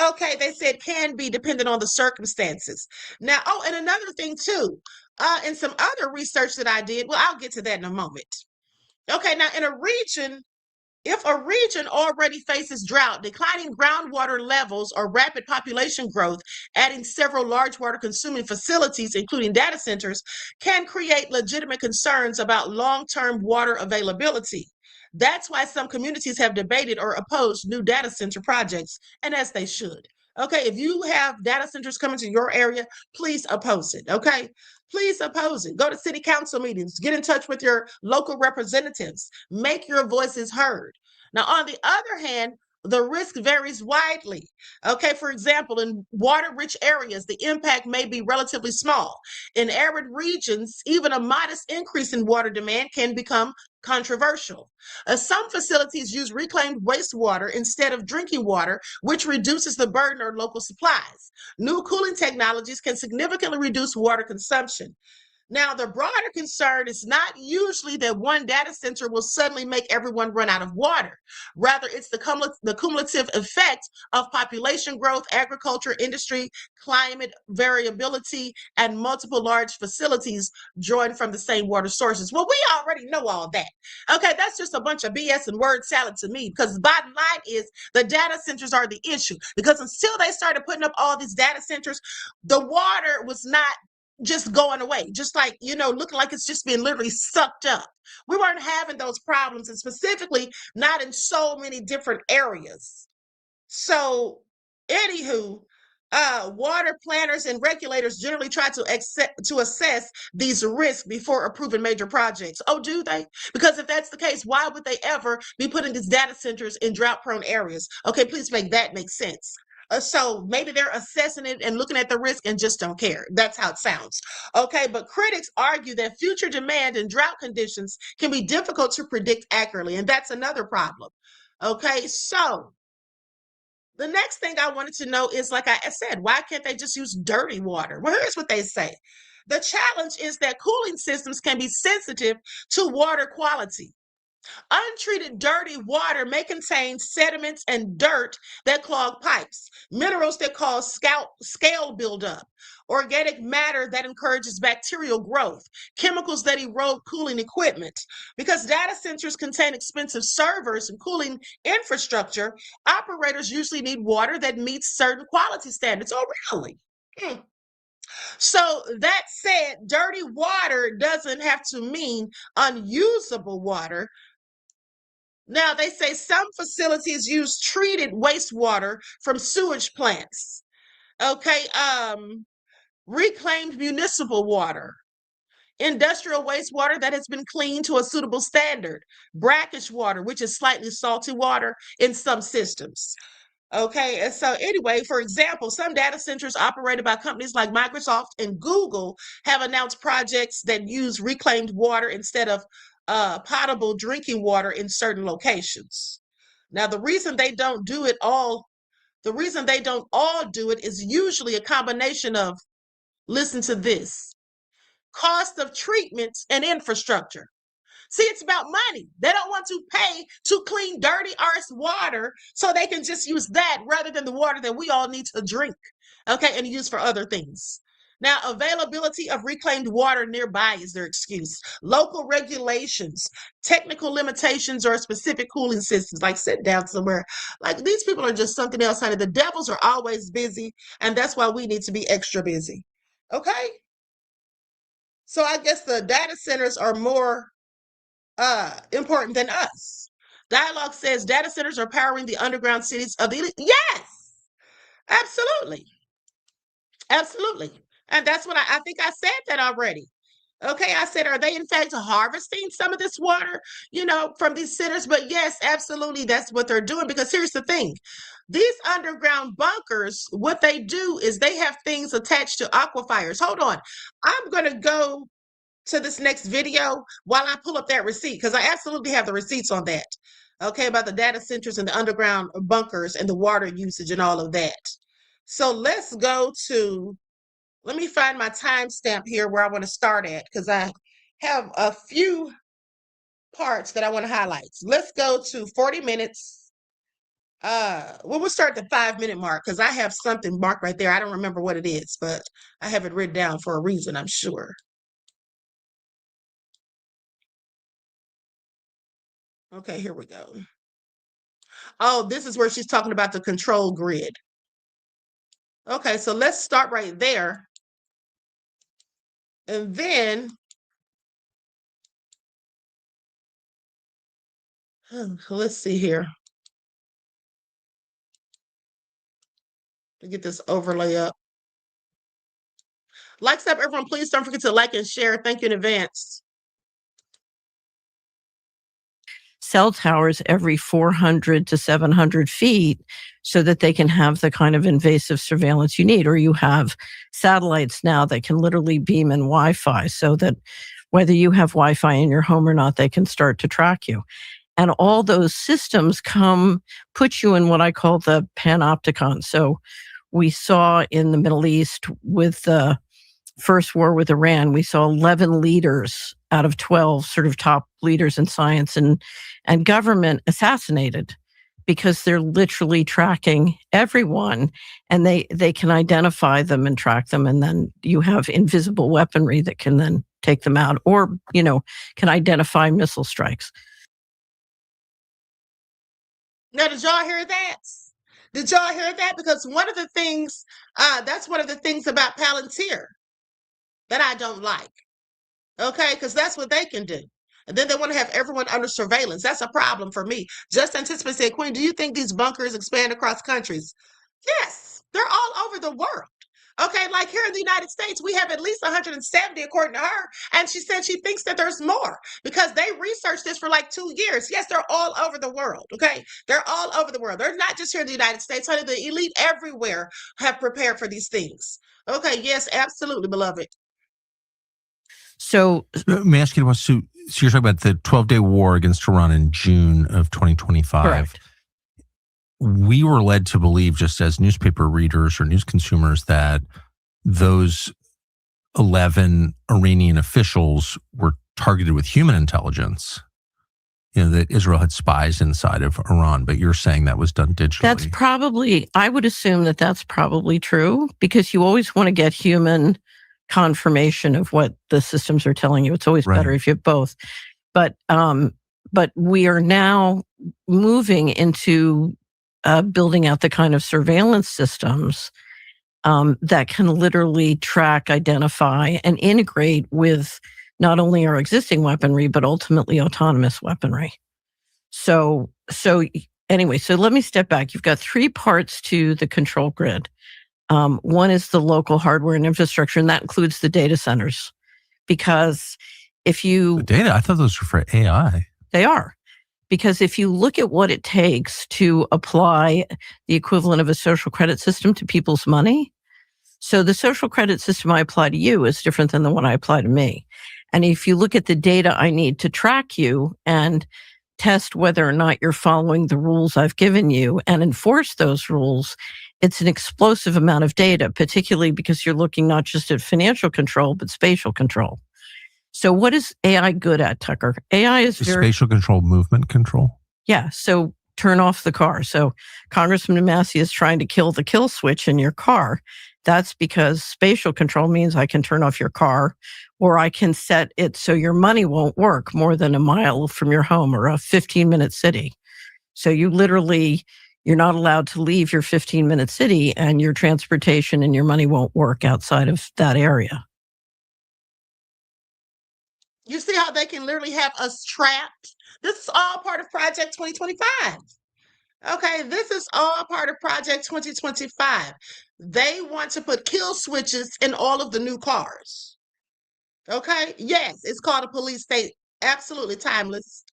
Okay, they said can be dependent on the circumstances. Now, oh, and another thing too, in some other research that I did, well, I'll get to that in a moment. Okay, now in a region, If a region already faces drought, declining groundwater levels, or rapid population growth, adding several large water consuming facilities, including data centers, can create legitimate concerns about long-term water availability. That's why some communities have debated or opposed new data center projects, and as they should. Okay, if you have data centers coming to your area, please oppose it. Okay, please oppose it. Go to city council meetings, get in touch with your local representatives, make your voices heard. Now, on the other hand, the risk varies widely. Okay, for example, in water-rich areas, the impact may be relatively small. In arid regions, even a modest increase in water demand can become controversial. Some facilities use reclaimed wastewater instead of drinking water, which reduces the burden on local supplies. New cooling technologies can significantly reduce water consumption. Now, the broader concern is not usually that one data center will suddenly make everyone run out of water. Rather, it's the cumulative effect of population growth, agriculture, industry, climate variability, and multiple large facilities drawing from the same water sources. Well, we already know all that. Okay, that's just a bunch of BS and word salad to me, because the bottom line is the data centers are the issue. Because until they started putting up all these data centers, the water was not just going away, just like, looking like it's just being literally sucked up. We weren't having those problems, and specifically not in so many different areas. So, anywho, water planners and regulators generally try to assess these risks before approving major projects. Oh, do they? Because if that's the case, why would they ever be putting these data centers in drought-prone areas? Okay, please make that make sense. So maybe they're assessing it and looking at the risk and just don't care. That's how it sounds. Okay, but critics argue that future demand and drought conditions can be difficult to predict accurately, and that's another problem. Okay, so the next thing I wanted to know is, like I said, why can't they just use dirty water? Well, here's what they say. The challenge is that cooling systems can be sensitive to water quality. Untreated dirty water may contain sediments and dirt that clog pipes, minerals that cause scale buildup, organic matter that encourages bacterial growth, chemicals that erode cooling equipment. Because data centers contain expensive servers and cooling infrastructure, operators usually need water that meets certain quality standards. Oh, really? So that said, dirty water doesn't have to mean unusable water. Now, they say some facilities use treated wastewater from sewage plants. Okay, reclaimed municipal water, industrial wastewater that has been cleaned to a suitable standard, brackish water, which is slightly salty water in some systems. Okay, and so anyway, for example, some data centers operated by companies like Microsoft and Google have announced projects that use reclaimed water instead of potable drinking water in certain locations. Now, the reason they don't all do it is usually a combination of, listen to this, cost of treatment and infrastructure. See, it's about money. They don't want to pay to clean dirty arse water, so they can just use that rather than the water that we all need to drink, okay, and use for other things. Now, availability of reclaimed water nearby is their excuse. Local regulations, technical limitations, or specific cooling systems, like sit down somewhere. Like, these people are just something else, honey. The devils are always busy, and that's why we need to be extra busy, okay? So I guess the data centers are more important than us. Dialogue says data centers are powering the underground cities of the elite. Yes, absolutely. Absolutely. And that's what I think I said that already. Okay, I said, are they in fact harvesting some of this water, from these centers? But yes, absolutely, that's what they're doing. Because here's the thing. These underground bunkers, what they do is they have things attached to aquifers. Hold on. I'm going to go to this next video while I pull up that receipt, because I absolutely have the receipts on that. Okay, about the data centers and the underground bunkers and the water usage and all of that. So let's go to, let me find my timestamp here where I want to start at, because I have a few parts that I want to highlight. So let's go to 40 minutes. We'll start the 5-minute mark, because I have something marked right there. I don't remember what it is, but I have it written down for a reason, I'm sure. Okay, here we go. Oh, this is where she's talking about the control grid. Okay, so let's start right there. And then, let's see here. To get this overlay up. Likes up, everyone. Please don't forget to like and share. Thank you in advance. Cell towers every 400 to 700 feet so that they can have the kind of invasive surveillance you need. Or you have satellites now that can literally beam in Wi-Fi so that whether you have Wi-Fi in your home or not, they can start to track you. And all those systems put you in what I call the panopticon. So we saw in the Middle East with the first war with Iran, we saw 11 leaders out of 12 sort of top leaders in science and government assassinated because they're literally tracking everyone, and they can identify them and track them. And then you have invisible weaponry that can then take them out, or, can identify missile strikes. Now, did y'all hear that? Did y'all hear that? Because one of the things, that's one of the things about Palantir that I don't like. Okay, because that's what they can do. And then they want to have everyone under surveillance. That's a problem for me. Just Anticipate said, Queen, do you think these bunkers expand across countries? Yes, they're all over the world. Okay, like here in the United States, we have at least 170, according to her. And she said she thinks that there's more because they researched this for like 2 years. Yes, they're all over the world. Okay, they're all over the world. They're not just here in the United States, honey. The elite everywhere have prepared for these things. Okay, yes, absolutely, beloved. So let me ask you, so you're talking about the 12-day war against Iran in June of 2025. Correct. We were led to believe, just as newspaper readers or news consumers, that those 11 Iranian officials were targeted with human intelligence, that Israel had spies inside of Iran, but you're saying that was done digitally. I would assume that that's probably true, because you always want to get human confirmation of what the systems are telling you. It's always better if you have both. But we are now moving into building out the kind of surveillance systems that can literally track, identify, and integrate with not only our existing weaponry, but ultimately autonomous weaponry. So anyway, so let me step back. You've got 3 parts to the control grid. One is the local hardware and infrastructure, and that includes the data centers. Because the data, I thought those were for AI. They are. Because if you look at what it takes to apply the equivalent of a social credit system to people's money, so the social credit system I apply to you is different than the one I apply to me. And if you look at the data I need to track you and test whether or not you're following the rules I've given you and enforce those rules, it's an explosive amount of data, particularly because you're looking not just at financial control, but spatial control. So what is AI good at, Tucker? AI is spatial control, movement control. Yeah. So turn off the car. So Congressman Massey is trying to kill the kill switch in your car. That's because spatial control means I can turn off your car, or I can set it so your money won't work more than a mile from your home or a 15-minute city. So you're not allowed to leave your 15-minute city, and your transportation and your money won't work outside of that area. You see how they can literally have us trapped? This is all part of Project 2025. Okay, this is all part of Project 2025. They want to put kill switches in all of the new cars. Okay, yes, it's called a police state. Absolutely timeless.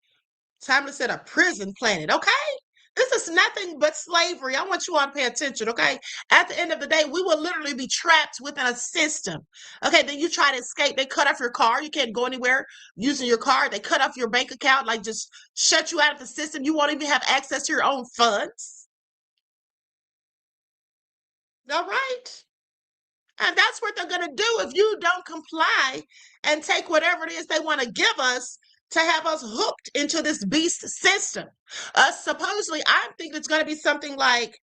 Timeless at a prison planet, okay? This is nothing but slavery. I want you all to pay attention, okay? At the end of the day, we will literally be trapped within a system. Okay, then you try to escape. They cut off your car. You can't go anywhere using your car. They cut off your bank account, like just shut you out of the system. You won't even have access to your own funds. All right? And that's what they're going to do if you don't comply and take whatever it is they want to give us to have us hooked into this beast system. Supposedly, I'm thinking it's going to be something like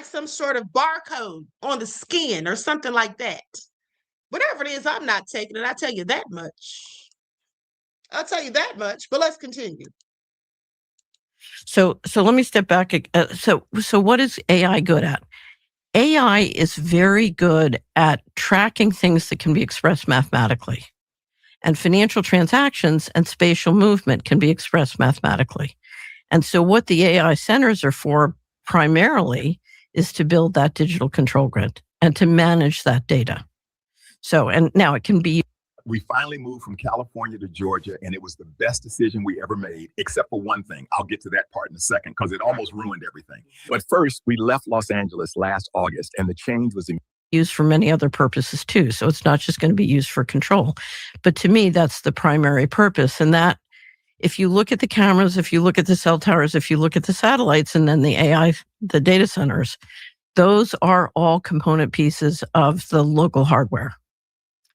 some sort of barcode on the skin or something like that. Whatever it is, I'm not taking it. I'll tell you that much. But let's continue. So let me step back. So what is AI good at? AI is very good at tracking things that can be expressed mathematically. And financial transactions and spatial movement can be expressed mathematically. And so what the AI centers are for primarily is to build that digital control grid and to manage that data. So, and now it can be. We finally moved from California to Georgia, and it was the best decision we ever made, except for one thing. I'll get to that part in a second because it almost ruined everything. But first, we left Los Angeles last August, and the change was used for many other purposes too. So it's not just going to be used for control. But to me, that's the primary purpose. And that, if you look at the cameras, if you look at the cell towers, if you look at the satellites, and then the AI, the data centers, those are all component pieces of the local hardware.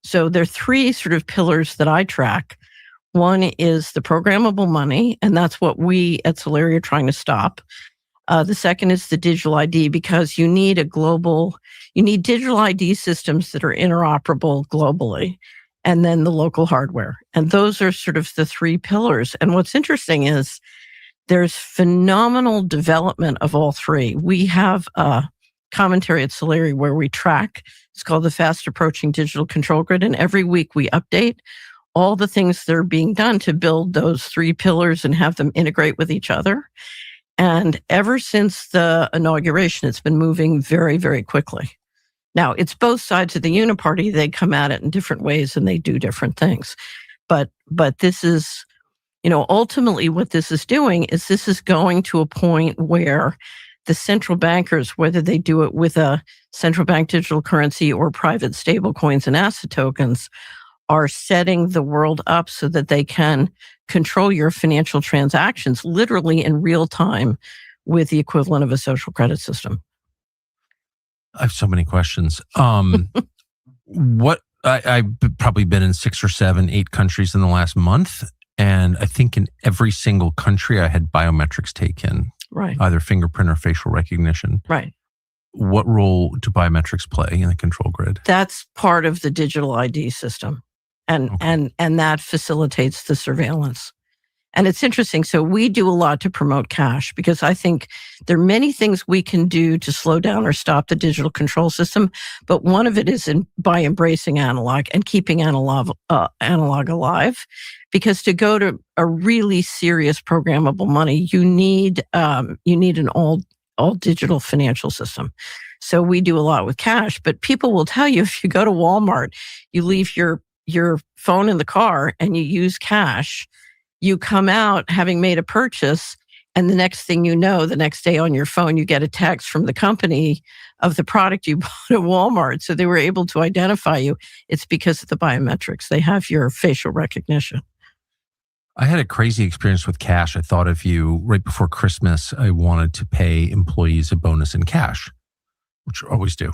So there are three sort of pillars that I track. One is the programmable money, and that's what we at Solari are trying to stop. The second is the digital ID, because you need digital ID systems that are interoperable globally, and then the local hardware. And those are sort of the three pillars. And what's interesting is there's phenomenal development of all three. We have a commentary at Solari where we track. It's called the Fast Approaching Digital Control Grid. And every week we update all the things that are being done to build those three pillars and have them integrate with each other. And ever since the inauguration, it's been moving very, very quickly. Now, it's both sides of the uniparty. They come at it in different ways and they do different things. But this is, ultimately what this is doing is this is going to a point where the central bankers, whether they do it with a central bank digital currency or private stable coins and asset tokens, are setting the world up so that they can control your financial transactions literally in real time with the equivalent of a social credit system. I have so many questions. I've probably been in 6 or 7, 8 countries in the last month. And I think in every single country I had biometrics taken. Right. Either fingerprint or facial recognition. Right. What role do biometrics play in the control grid? That's part of the digital ID system. And that facilitates the surveillance. And it's interesting. So we do a lot to promote cash, because I think there are many things we can do to slow down or stop the digital control system. But one of it is by embracing analog and keeping analog alive. Because to go to a really serious programmable money, you need an all digital financial system. So we do a lot with cash. But people will tell you, if you go to Walmart, you leave your phone in the car and you use cash, you come out having made a purchase, and the next thing you know, the next day on your phone, you get a text from the company of the product you bought at Walmart. So they were able to identify you. It's because of the biometrics. They have your facial recognition. I had a crazy experience with cash. I thought of you right before Christmas. I wanted to pay employees a bonus in cash, which I always do.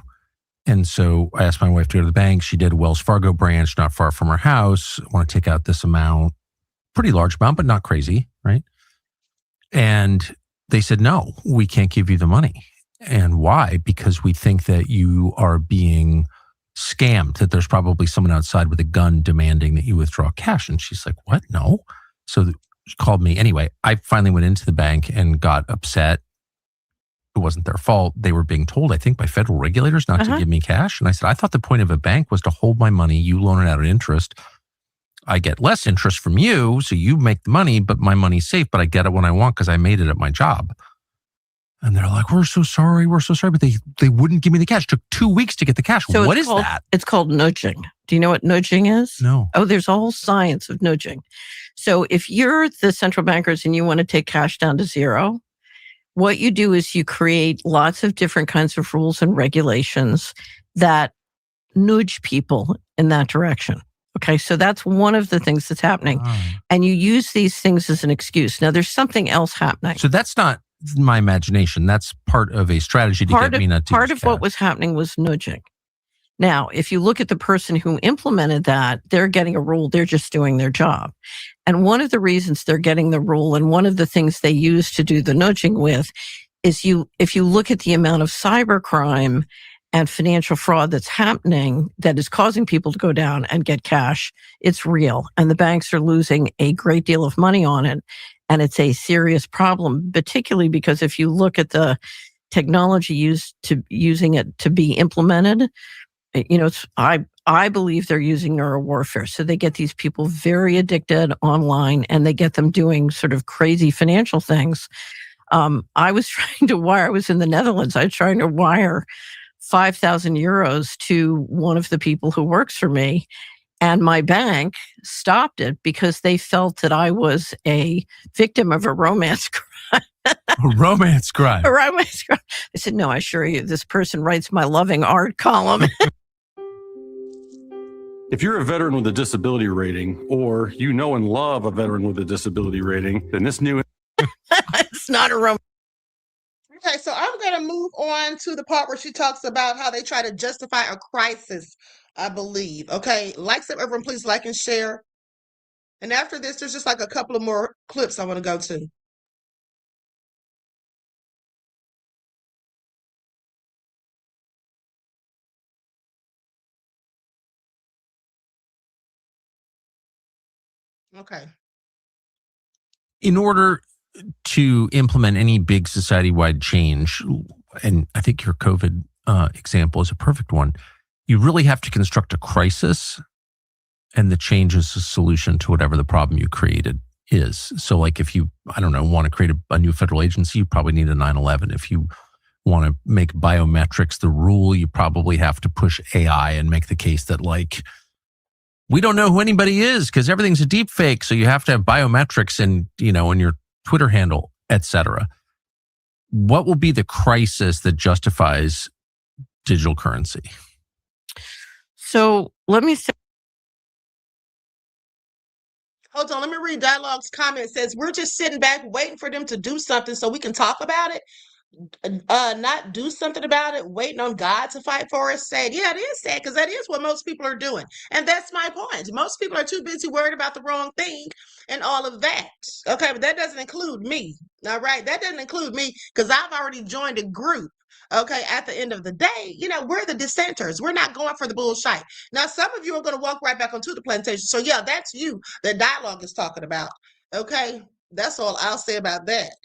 And so I asked my wife to go to the bank. She did a Wells Fargo branch not far from her house. I want to take out this amount, pretty large amount, but not crazy, right? And they said, no, we can't give you the money. And why? Because we think that you are being scammed, that there's probably someone outside with a gun demanding that you withdraw cash. And she's like, what? No. So she called me. Anyway, I finally went into the bank and got upset. It wasn't their fault. They were being told, I think, by federal regulators not to give me cash. And I said, I thought the point of a bank was to hold my money. You loan it out at interest. I get less interest from you, so you make the money, but my money's safe, but I get it when I want because I made it at my job. And they're like, we're so sorry. But they wouldn't give me the cash. It took 2 weeks to get the cash. So what is that? It's called nudging. Do you know what nudging is? No. Oh, there's a whole science of nudging. So if you're the central bankers and you want to take cash down to zero, what you do is you create lots of different kinds of rules and regulations that nudge people in that direction. Okay, so that's one of the things that's happening. And you use these things as an excuse. Now, there's something else happening. So that's not my imagination. That's part of a strategy to get me not to Part of what was happening was nudging. Now, if you look at the person who implemented that, they're getting a rule. They're just doing their job. And one of the reasons they're getting the rule, and one of the things they use to do the nudging with, is if you look at the amount of cybercrime and financial fraud that's happening that is causing people to go down and get cash, it's real. And the banks are losing a great deal of money on it. And it's a serious problem, particularly because if you look at the technology using it to be implemented, I believe they're using neurowarfare. So they get these people very addicted online and they get them doing sort of crazy financial things. I was in the Netherlands. I was trying to wire 5,000 euros to one of the people who works for me. And my bank stopped it because they felt that I was a victim of a romance crime. A romance crime. A romance crime. I said, no, I assure you, this person writes my loving art column. If you're a veteran with a disability rating, or you know and love a veteran with a disability rating, then this new... It's not a romance. Okay, so I'm going to move on to the part where she talks about how they try to justify a crisis, I believe. Okay, everyone please like and share. And after this, there's just like a couple of more clips I want to go to. Okay. In order to implement any big society-wide change, and I think your COVID example is a perfect one, you really have to construct a crisis, and the change is a solution to whatever the problem you created is. So like if you, want to create a new federal agency, you probably need a 9/11. If you want to make biometrics the rule, you probably have to push AI and make the case that we don't know who anybody is because everything's a deep fake. So you have to have biometrics in your Twitter handle, etc. What will be the crisis that justifies digital currency? So let me say. Hold on, let me read Dialogue's comment. It says, we're just sitting back waiting for them to do something so we can talk about it. Not do something about it, waiting on God to fight for us. Sad. Yeah, it is sad because that is what most people are doing. And that's my point. Most people are too busy worried about the wrong thing and all of that. Okay, but that doesn't include me. All right, that doesn't include me because I've already joined a group. Okay, at the end of the day, we're the dissenters. We're not going for the bullshit. Now, some of you are going to walk right back onto the plantation. So, yeah, that's you that Dialogue is talking about. Okay, that's all I'll say about that.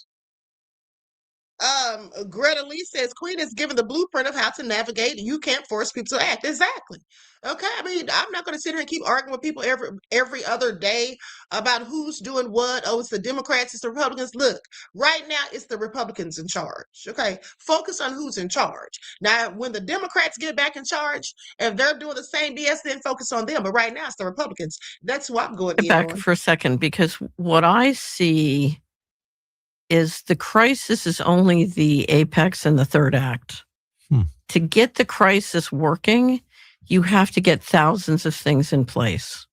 Greta Lee says Queen is given the blueprint of how to navigate. You can't force people to act. Exactly. Okay. I mean, I'm not going to sit here and keep arguing with people every other day about who's doing what. Oh, it's the Democrats, it's the Republicans. Look, right now it's the Republicans in charge. Okay. Focus on who's in charge. Now, when the Democrats get back in charge, if they're doing the same BS, then focus on them. But right now it's the Republicans. That's who I'm going in back on. For a second, because what I see is the crisis is only the apex and the third act. To get the crisis working, you have to get thousands of things in place.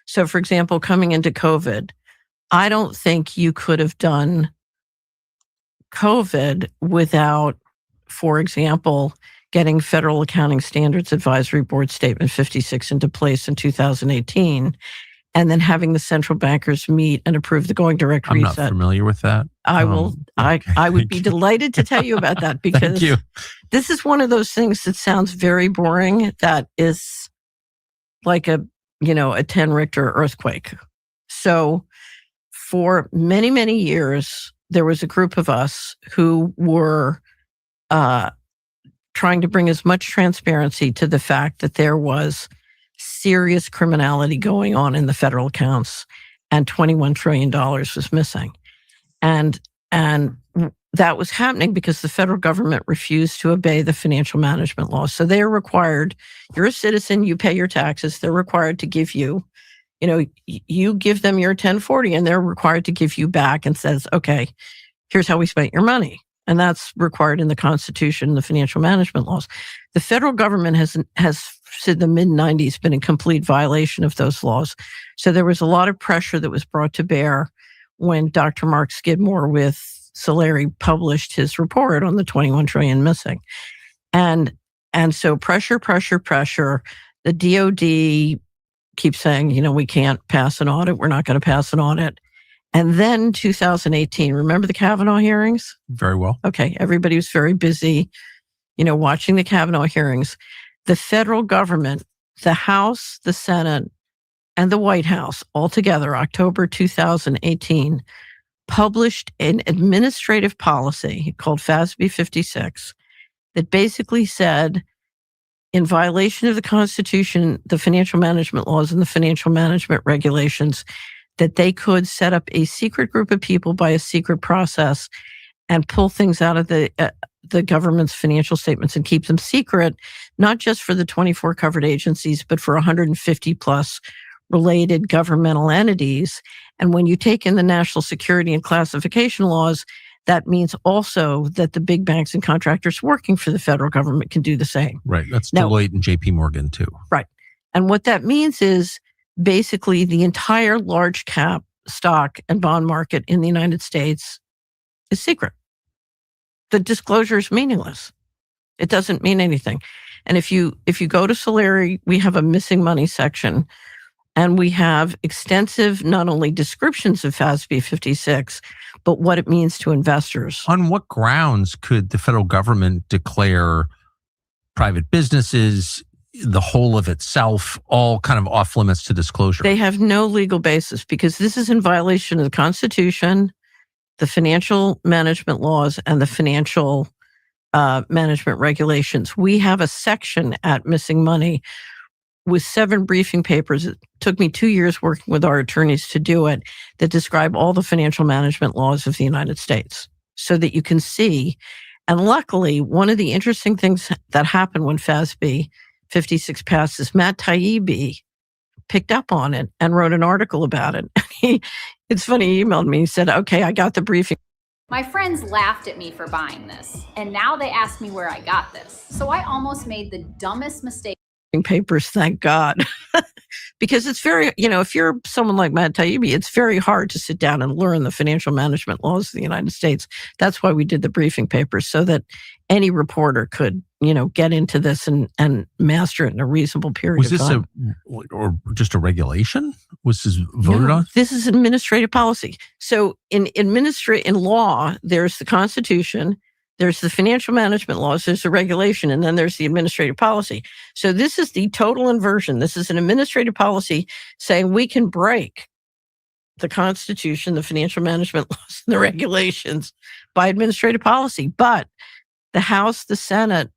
So, for example, coming into COVID, I don't think you could have done COVID without, for example, getting Federal Accounting Standards Advisory Board Statement 56 into place in 2018. And then having the central bankers meet and approve the going direct reset. I'm not familiar with that. I will. Okay. I would be delighted to tell you about that because this is one of those things that sounds very boring. That is like a 10 Richter earthquake. So for many, many years, there was a group of us who were trying to bring as much transparency to the fact that there was serious criminality going on in the federal accounts and $21 trillion was missing. And that was happening because the federal government refused to obey the financial management laws. So they are required, you're a citizen, you pay your taxes, they're required to give you, you give them your 1040 and they're required to give you back and says, okay, here's how we spent your money. And that's required in the Constitution and the financial management laws. The federal government has since the mid-90s been in complete violation of those laws. So there was a lot of pressure that was brought to bear when Dr. Mark Skidmore with Solari published his report on the 21 trillion missing. And so pressure. The DOD keeps saying, we can't pass an audit. We're not going to pass an audit. And then 2018, remember the Kavanaugh hearings? Very well. Okay. Everybody was very busy, watching the Kavanaugh hearings. The federal government, the House, the Senate, and the White House all together, October 2018, published an administrative policy called FASB 56 that basically said, in violation of the Constitution, the financial management laws, and the financial management regulations, that they could set up a secret group of people by a secret process and pull things out of the government's financial statements and keep them secret, not just for the 24 covered agencies, but for 150 plus related governmental entities. And when you take in the national security and classification laws, that means also that the big banks and contractors working for the federal government can do the same. Right. That's Now, Deloitte and JP Morgan too. Right. And what that means is basically the entire large cap stock and bond market in the United States is secret. The disclosure is meaningless. It doesn't mean anything. And if you go to Solari, we have a missing money section, and we have extensive not only descriptions of FASB 56, but what it means to investors. On what grounds could the federal government declare private businesses, the whole of itself, all kind of off limits to disclosure? They have no legal basis because this is in violation of the Constitution, the financial management laws, and the financial management regulations. We have a section at Missing Money with 7 briefing papers. It took me 2 years working with our attorneys to do it, that describe all the financial management laws of the United States so that you can see. And luckily, one of the interesting things that happened when FASB 56 passed is Matt Taibbi picked up on it and wrote an article about it. It's funny, he emailed me, he said, okay, I got the briefing. My friends laughed at me for buying this, and now they ask me where I got this. So I almost made the dumbest mistake. Papers, thank God. Because it's very, if you're someone like Matt Taibbi, it's very hard to sit down and learn the financial management laws of the United States. That's why we did the briefing papers, so that any reporter could, get into this and master it in a reasonable period of time. Was this or just a regulation? Was this voted on? This is administrative policy. So in law, there's the Constitution, there's the financial management laws, there's the regulation, and then there's the administrative policy. So this is the total inversion. This is an administrative policy saying we can break the Constitution, the financial management laws, and the regulations by administrative policy. But the House, the Senate,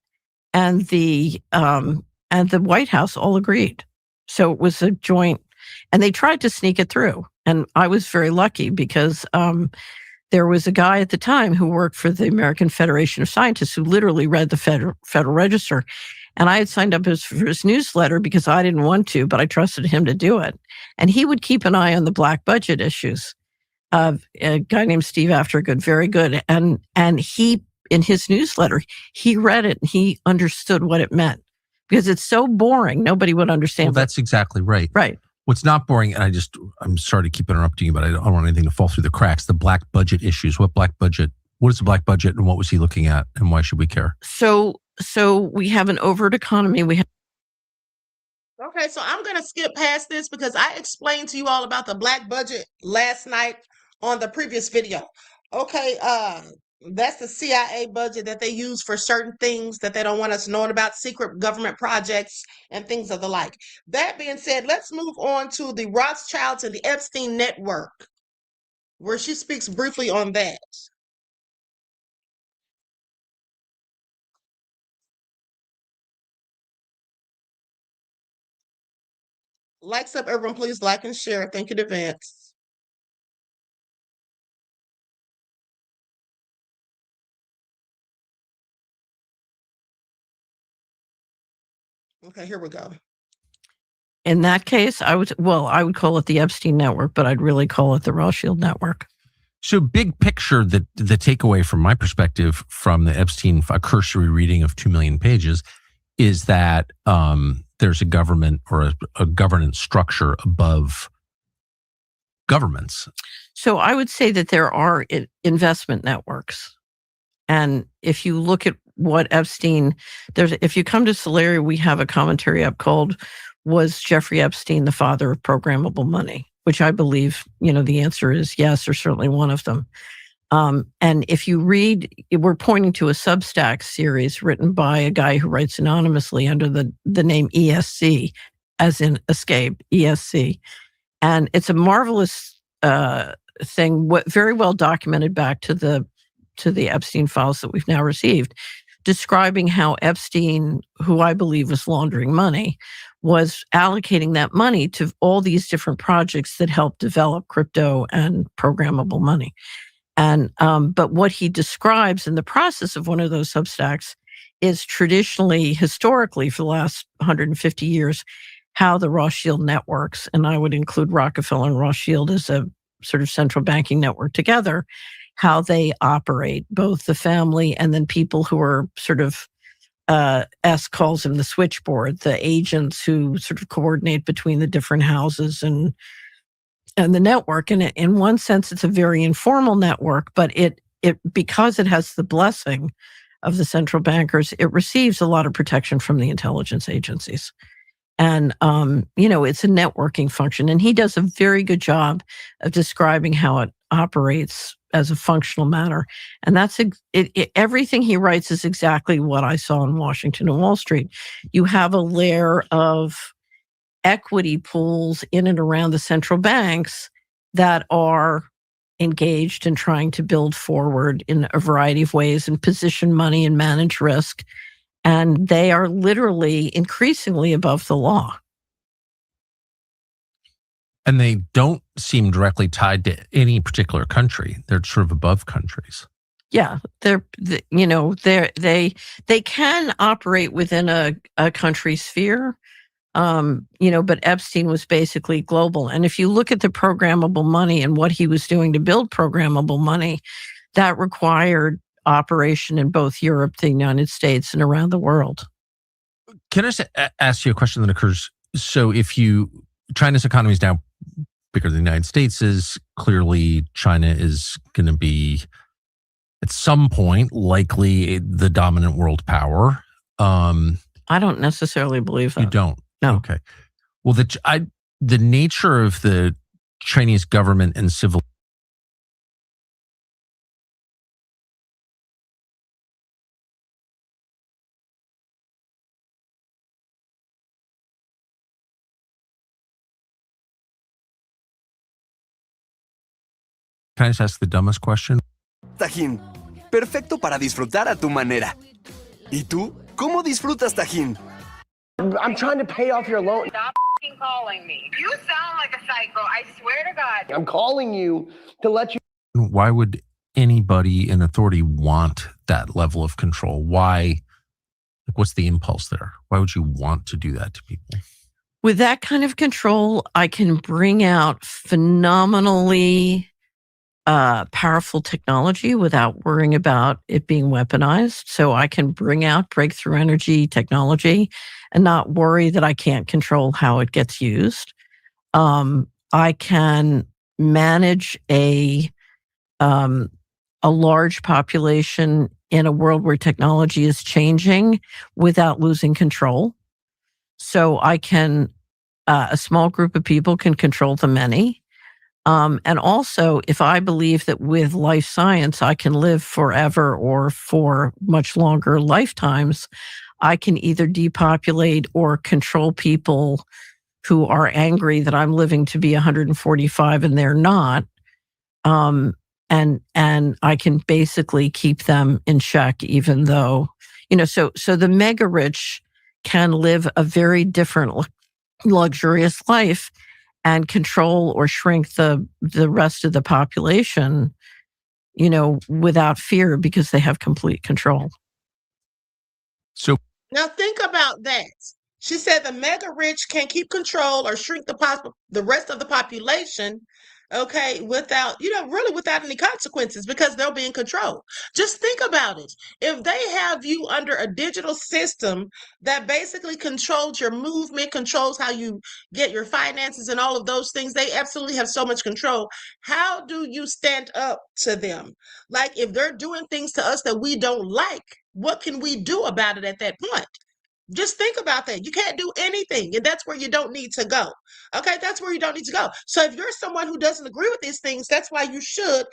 and the White House all agreed. So it was a joint, and they tried to sneak it through. And I was very lucky because there was a guy at the time who worked for the American Federation of Scientists who literally read the Federal Register. And I had signed up for his newsletter because I didn't want to, but I trusted him to do it. And he would keep an eye on the black budget issues. A guy named Steve Aftergood, very good. And he, in his newsletter, he read it and he understood what it meant. Because it's so boring, nobody would understand. Well, that's exactly right. Right. What's not boring, and I'm sorry to keep interrupting you, but I don't want anything to fall through the cracks. The black budget issues. What is the black budget, and what was he looking at, and why should we care? So we have an overt economy. Okay, so I'm going to skip past this because I explained to you all about the black budget last night on the previous video. Okay, that's the CIA budget that they use for certain things that they don't want us knowing about, secret government projects and things of the like. That being said, let's move on to the Rothschilds and the Epstein network, where she speaks briefly on that. Likes up, everyone, please like and share. Thank you in advance. Okay, here we go. In that case, I would call it the Epstein network, but I'd really call it the Rothschild network. So big picture, the takeaway from my perspective from the Epstein, a cursory reading of 2 million pages, is that there's a government or a governance structure above governments. So I would say that there are investment networks. And if you look at what Epstein, if you come to Solari, we have a commentary up called "Was Jeffrey Epstein the Father of Programmable Money?" Which I believe, the answer is yes, or certainly one of them. And if you read, we're pointing to a Substack series written by a guy who writes anonymously under the name ESC, as in escape, ESC. And it's a marvelous thing, very well documented back to the Epstein files that we've now received, describing how Epstein, who I believe was laundering money, was allocating that money to all these different projects that helped develop crypto and programmable money. And but what he describes in the process of one of those Substacks is historically, for the last 150 years, how the Rothschild networks, and I would include Rockefeller and Rothschild as a sort of central banking network together, how they operate, both the family and then people who are sort of, S calls them the switchboard, the agents who sort of coordinate between the different houses and the network. And in one sense, it's a very informal network, but it because it has the blessing of the central bankers, it receives a lot of protection from the intelligence agencies. And, it's a networking function. And he does a very good job of describing how it operates as a functional matter. And that's everything he writes is exactly what I saw in Washington and Wall Street. You have a layer of equity pools in and around the central banks that are engaged in trying to build forward in a variety of ways and position money and manage risk. And they are literally increasingly above the law. And they don't seem directly tied to any particular country. They're sort of above countries. Yeah, they can operate within a country sphere, but Epstein was basically global. And if you look at the programmable money and what he was doing to build programmable money, that required operation in both Europe, the United States, and around the world. Can I ask you a question that occurs? So China's economy is now bigger than the United States is. Clearly, China is going to be, at some point, likely the dominant world power. I don't necessarily believe that. You don't? No. Okay. Well, the nature of the Chinese government and civil Can I just ask the dumbest question? Tajín, perfecto para disfrutar a tu manera. ¿Y tú? ¿Cómo disfrutas Tajín? I'm trying to pay off your loan. Stop calling me. You sound like a psycho. I swear to God. I'm calling you to let you. Why would anybody in authority want that level of control? Why? What's the impulse there? Why would you want to do that to people? With that kind of control, I can bring out phenomenally powerful technology without worrying about it being weaponized. So I can bring out breakthrough energy technology and not worry that I can't control how it gets used. I can manage a large population in a world where technology is changing without losing control. So I can, a small group of people can control the many. And also, if I believe that with life science, I can live forever or for much longer lifetimes, I can either depopulate or control people who are angry that I'm living to be 145 and they're not. And I can basically keep them in check, even though, so the mega rich can live a very different luxurious life and control or shrink the rest of the population, without fear because they have complete control. So now think about that. She said the mega rich can keep control or shrink the rest of the population, okay, without, really without any consequences because they'll be in control. Just think about it. If they have you under a digital system that basically controls your movement, controls how you get your finances and all of those things, they absolutely have so much control. How do you stand up to them? Like if they're doing things to us that we don't like, what can we do about it at that point? Just think about that. You can't do anything. And that's where you don't need to go. Okay, that's where you don't need to go. So if you're someone who doesn't agree with these things, that's why you should,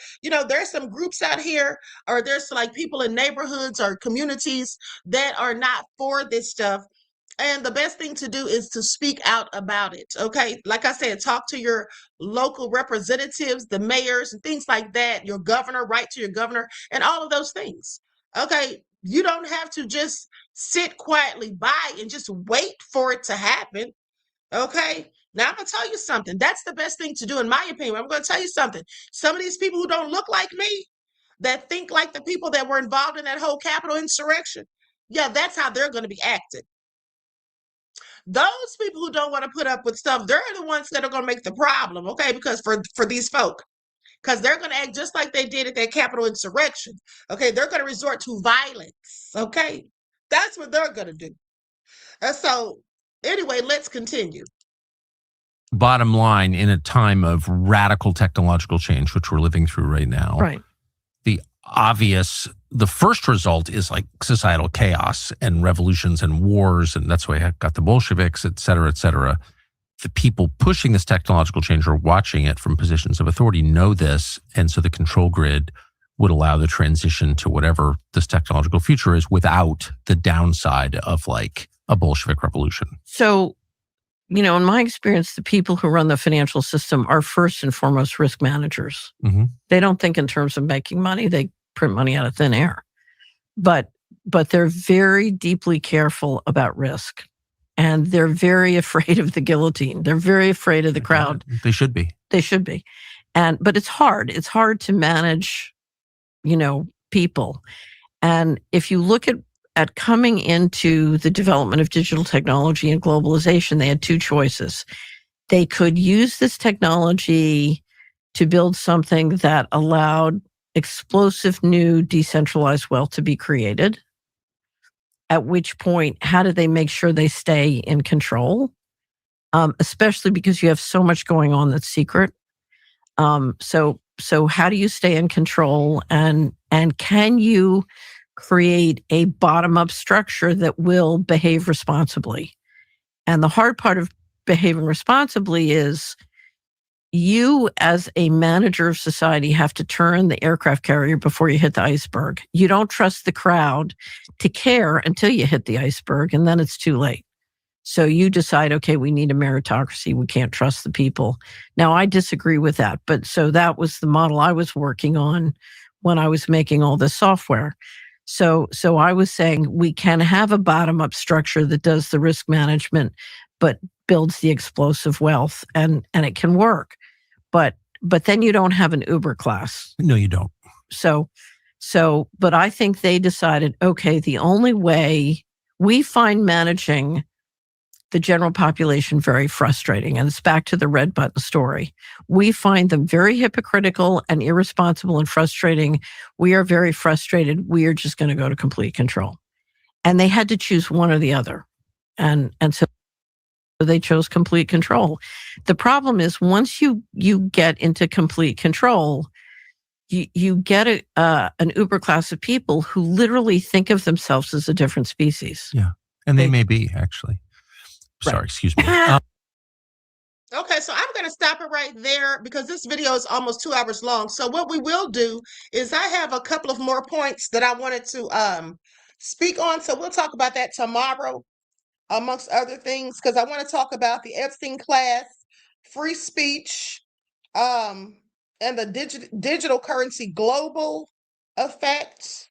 there's some groups out here, or there's like people in neighborhoods or communities that are not for this stuff. And the best thing to do is to speak out about it. Okay. Like I said, talk to your local representatives, the mayors, and things like that, your governor, write to your governor, and all of those things. Okay. You don't have to just sit quietly by and just wait for it to happen. Okay. Now I'm going to tell you something. That's the best thing to do, in my opinion. I'm going to tell you something. Some of these people who don't look like me, that think like the people that were involved in that whole Capitol insurrection, yeah, that's how they're going to be acting. Those people who don't want to put up with stuff, they're the ones that are going to make the problem, okay? Because for these folk, because they're going to act just like they did at that Capitol insurrection, okay? They're going to resort to violence, okay? That's what they're going to do. And so, anyway, let's continue. Bottom line, in a time of radical technological change, which we're living through right now, right, the first result is like societal chaos and revolutions and wars, and that's why I got the Bolsheviks, et cetera, et cetera. The people pushing this technological change or watching it from positions of authority know this, and so the control grid would allow the transition to whatever this technological future is without the downside of like a Bolshevik revolution. So, in my experience, the people who run the financial system are first and foremost risk managers. Mm-hmm. They don't think in terms of making money. They print money out of thin air. But they're very deeply careful about risk. And they're very afraid of the guillotine. They're very afraid of the crowd. They should be. They should be. But it's hard. It's hard to manage, people. And if you look at coming into the development of digital technology and globalization, they had two choices. They could use this technology to build something that allowed explosive new decentralized wealth to be created, at which point, how do they make sure they stay in control? Especially because you have so much going on that's secret. So how do you stay in control, and can you create a bottom-up structure that will behave responsibly? And the hard part of behaving responsibly is you, as a manager of society, have to turn the aircraft carrier before you hit the iceberg. You don't trust the crowd to care until you hit the iceberg, and then it's too late. So you decide, okay, we need a meritocracy. We can't trust the people. Now, I disagree with that, but so that was the model I was working on when I was making all this software. So I was saying we can have a bottom-up structure that does the risk management, but builds the explosive wealth, and it can work. But then you don't have an Uber class. No, you don't. But I think they decided, okay, the only way we find managing the general population very frustrating, and it's back to the red button story. We find them very hypocritical and irresponsible and frustrating. We are very frustrated. We are just going to go to complete control. And they had to choose one or the other. And so they chose complete control. The problem is once you get into complete control, you get an Uber class of people who literally think of themselves as a different species. Yeah, and they may be, actually. Right. Sorry, excuse me. Okay, so I'm going to stop it right there because this video is almost 2 hours long. So what we will do is I have a couple of more points that I wanted to speak on. So we'll talk about that tomorrow, amongst other things, because I want to talk about the Epstein class, free speech, and the digital currency global effect.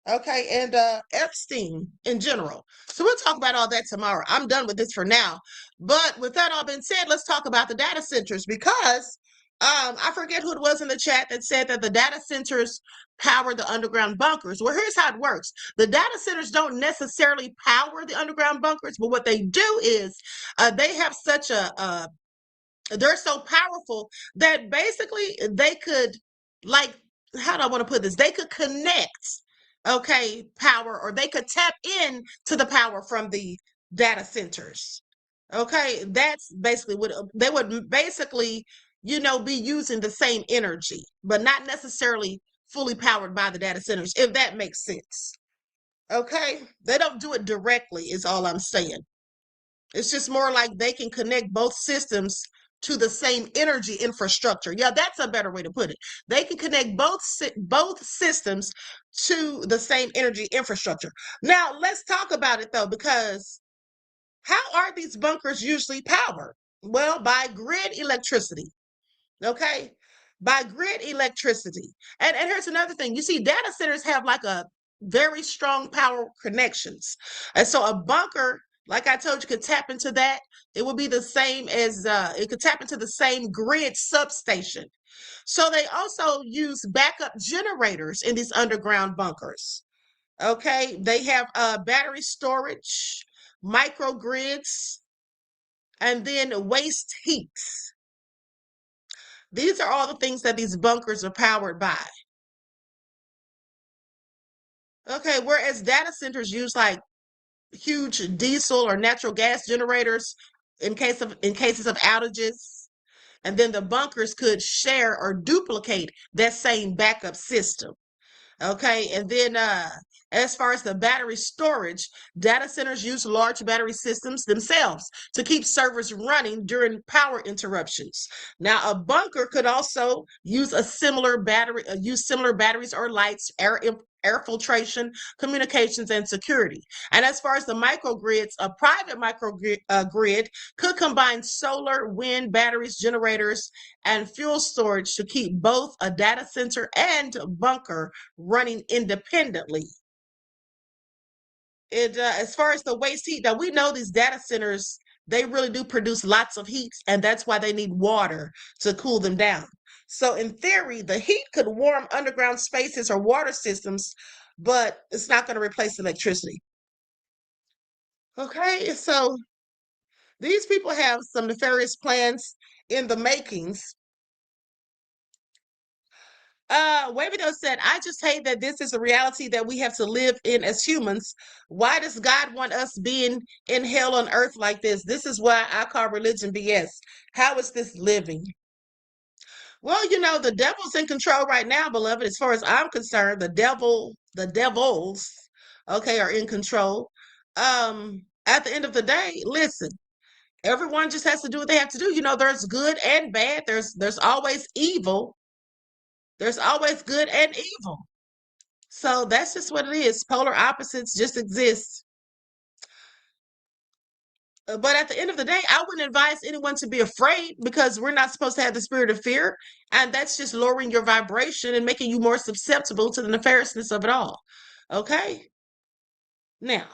Okay, and Epstein in general. So we'll talk about all that tomorrow. I'm done with this for now. But with that all being said, let's talk about the data centers, because I forget who it was in the chat that said that the data centers power the underground bunkers. Well, here's how it works. The data centers don't necessarily power the underground bunkers, but what they do is they have such they're so powerful that basically they could, like, how do I want to put this? They could connect, okay, power, or they could tap in to the power from the data centers. Okay, that's basically what they would basically, be using the same energy, but not necessarily fully powered by the data centers, if that makes sense. Okay, they don't do it directly, is all I'm saying. It's just more like they can connect both systems to the same energy infrastructure. Yeah, that's a better way to put it. They can connect both systems to the same energy infrastructure. Now, let's talk about it, though, because How are these bunkers usually powered? Well, by grid electricity. Okay, by grid electricity. And here's another thing. You see, data centers have like a very strong power connections. And so a bunker, like I told you, could tap into that. It would be the same as it could tap into the same grid substation. So they also use backup generators in these underground bunkers. Okay, they have battery storage, microgrids, and then waste heats. These are all the things that these bunkers are powered by. Okay, whereas data centers use like huge diesel or natural gas generators in cases of outages, and then the bunkers could share or duplicate that same backup system. Okay, and then as far as the battery storage, data centers use large battery systems themselves to keep servers running during power interruptions. Now, a bunker could also use similar batteries or lights, air filtration, communications, and security. And as far as the microgrids, a private microgrid could combine solar, wind, batteries, generators, and fuel storage to keep both a data center and bunker running independently. As far as the waste heat, now we know these data centers, they really do produce lots of heat, and that's why they need water to cool them down. So in theory, the heat could warm underground spaces or water systems, but it's not going to replace electricity. Okay, so these people have some nefarious plans in the makings. Waverdo said, I just hate that this is a reality that we have to live in as humans. Why does God want us being in hell on earth like this? This is why I call religion BS. How is this living? Well, you know, the devil's in control right now, beloved. As far as I'm concerned, the devils, okay, are in control. At the end of the day, listen, everyone just has to do what they have to do. You know, there's good and bad. There's always evil. There's always good and evil. So that's just what it is. Polar opposites just exist. But at the end of the day, I wouldn't advise anyone to be afraid, because we're not supposed to have the spirit of fear. And that's just lowering your vibration and making you more susceptible to the nefariousness of it all. Okay? Now,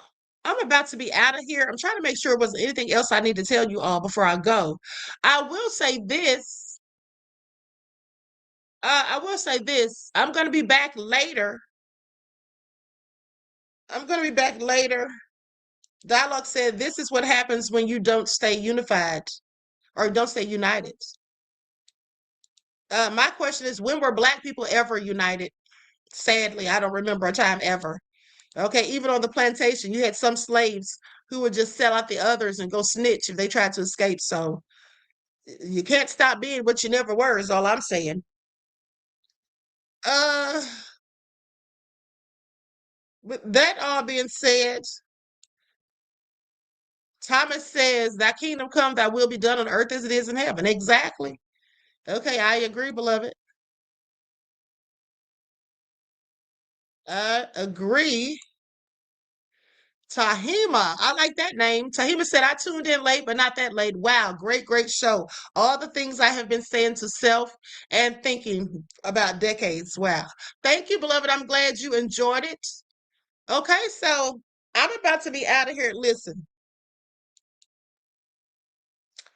I'm about to be out of here. I'm trying to make sure there wasn't anything else I need to tell you all before I go. I will say this. I'm going to be back later. Dialogue said, this is what happens when you don't stay unified or don't stay united. My question is, when were Black people ever united? Sadly, I don't remember a time ever. Okay, even on the plantation, you had some slaves who would just sell out the others and go snitch if they tried to escape. So you can't stop being what you never were, is all I'm saying. With that all being said, Thomas says, thy kingdom come, thy will be done on earth as it is in heaven. Exactly. Okay, I agree, beloved. I agree. Tahima, I like that name. Tahima said, I tuned in late, but not that late. Wow, great, great show. All the things I have been saying to self and thinking about decades. Wow. Thank you, beloved. I'm glad you enjoyed it. Okay, so I'm about to be out of here. Listen.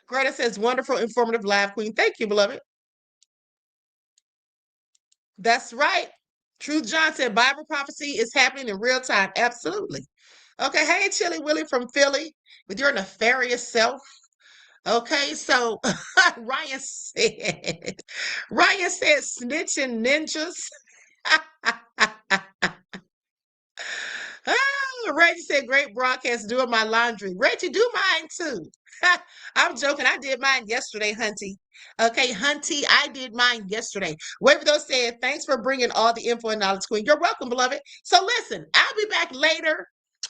Greta says, wonderful, informative live queen. Thank you, beloved. That's right. Truth John said, Bible prophecy is happening in real time. Absolutely. Okay, hey, Chili Willie from Philly with your nefarious self. Okay, so Ryan said snitching ninjas. Reggie said, great broadcast, doing my laundry. Reggie, do mine too. I'm joking. I did mine yesterday, Hunty. Okay, Hunty, I did mine yesterday. Waverdo said, thanks for bringing all the info and knowledge, Queen. You're welcome, beloved. So listen, I'll be back later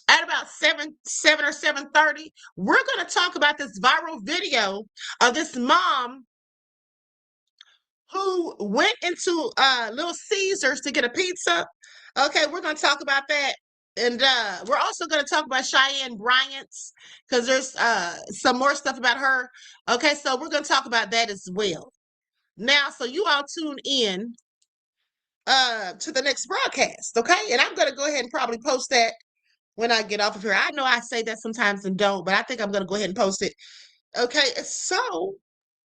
at about 7 or 7:30. We're going to talk about this viral video of this mom who went into Little Caesars to get a pizza. Okay, we're going to talk about that. And we're also going to talk about Cheyenne Bryant's, because there's some more stuff about her. Okay, so we're going to talk about that as well. Now, so you all tune in to the next broadcast, okay? And I'm going to go ahead and probably post that when I get off of here. I know I say that sometimes and don't, but I think I'm going to go ahead and post it. Okay, so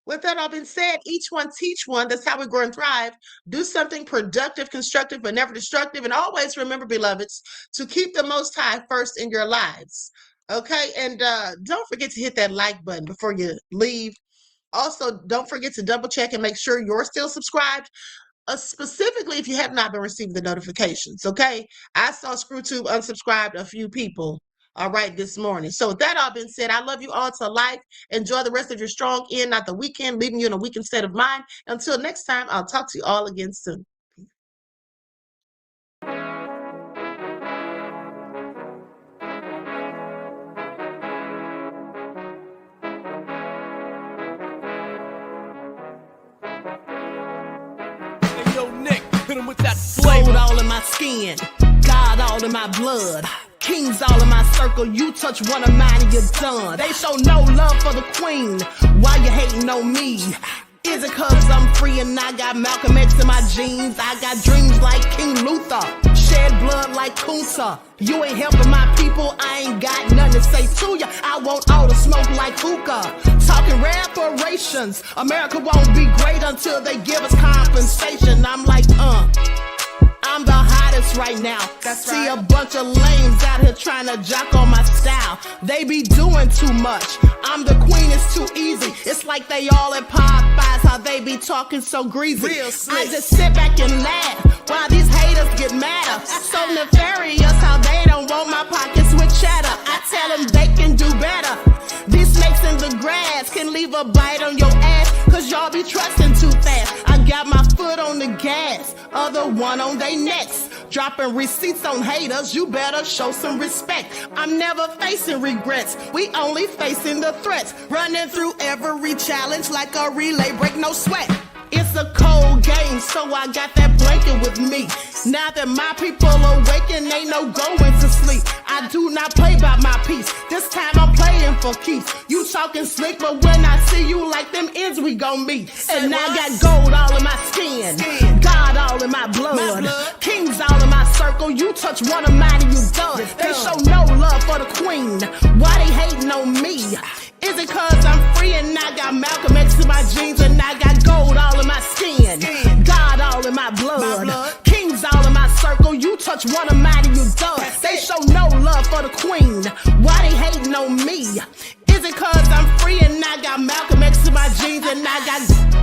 with that all being said, each one teach one. That's how we grow and thrive. Do something productive, constructive, but never destructive. And always remember, beloveds, to keep the Most High first in your lives. Okay, and don't forget to hit that like button before you leave. Also, don't forget to double check and make sure you're still subscribed. Specifically, if you have not been receiving the notifications, okay? I saw ScrewTube unsubscribed a few people, all right, this morning. So with that all being said, I love you all to life. Enjoy the rest of your strong end, not the weekend, leaving you in a weakened state of mind. Until next time, I'll talk to you all again soon. Gold all in my skin, God all in my blood, kings all in my circle. You touch one of mine and you're done. They show no love for the queen. Why you hating on me? Is it cause I'm free and I got Malcolm X in my jeans? I got dreams like King Luther, shed blood like Kunsa. You ain't helping my people, I ain't got nothing to say to ya. I want all the smoke like hookah. Talking reparations, America won't be great until they give us compensation. I'm like, I'm the hottest right now. See a bunch of lames out here trying to jock on my style. They be doing too much. I'm the queen, it's too easy. It's like they all at Popeyes, how they be talking so greasy. I just sit back and laugh while these haters get madder. So nefarious how they don't want my pockets with cheddar. I tell them they can do better. These snakes in the grass can leave a bite on your ass, cause y'all be trusting too fast. I got my foot on the gas, other one on they necks. Dropping receipts on haters, you better show some respect. I'm never facing regrets, we only facing the threats. Running through every challenge like a relay, break no sweat. It's a cold game, so I got that blanket with me. Now that my people awaken, ain't no going to sleep. I do not play by my piece, this time I'm playing for keeps. You talking slick, but when I see you like them ends, we gon' meet. And I got gold all in my skin, God all in my blood, kings all in my circle. You touch one of mine and you done. They show no love for the queen. Why they hating on me? Is it cause I'm free and I got Malcolm X in my jeans and I got gold all in my skin, God all in my blood, kings all in my circle. You touch one of mine and you done. They show no love for the queen. Why they hating on me? Is it cause I'm free and I got Malcolm X in my jeans and I got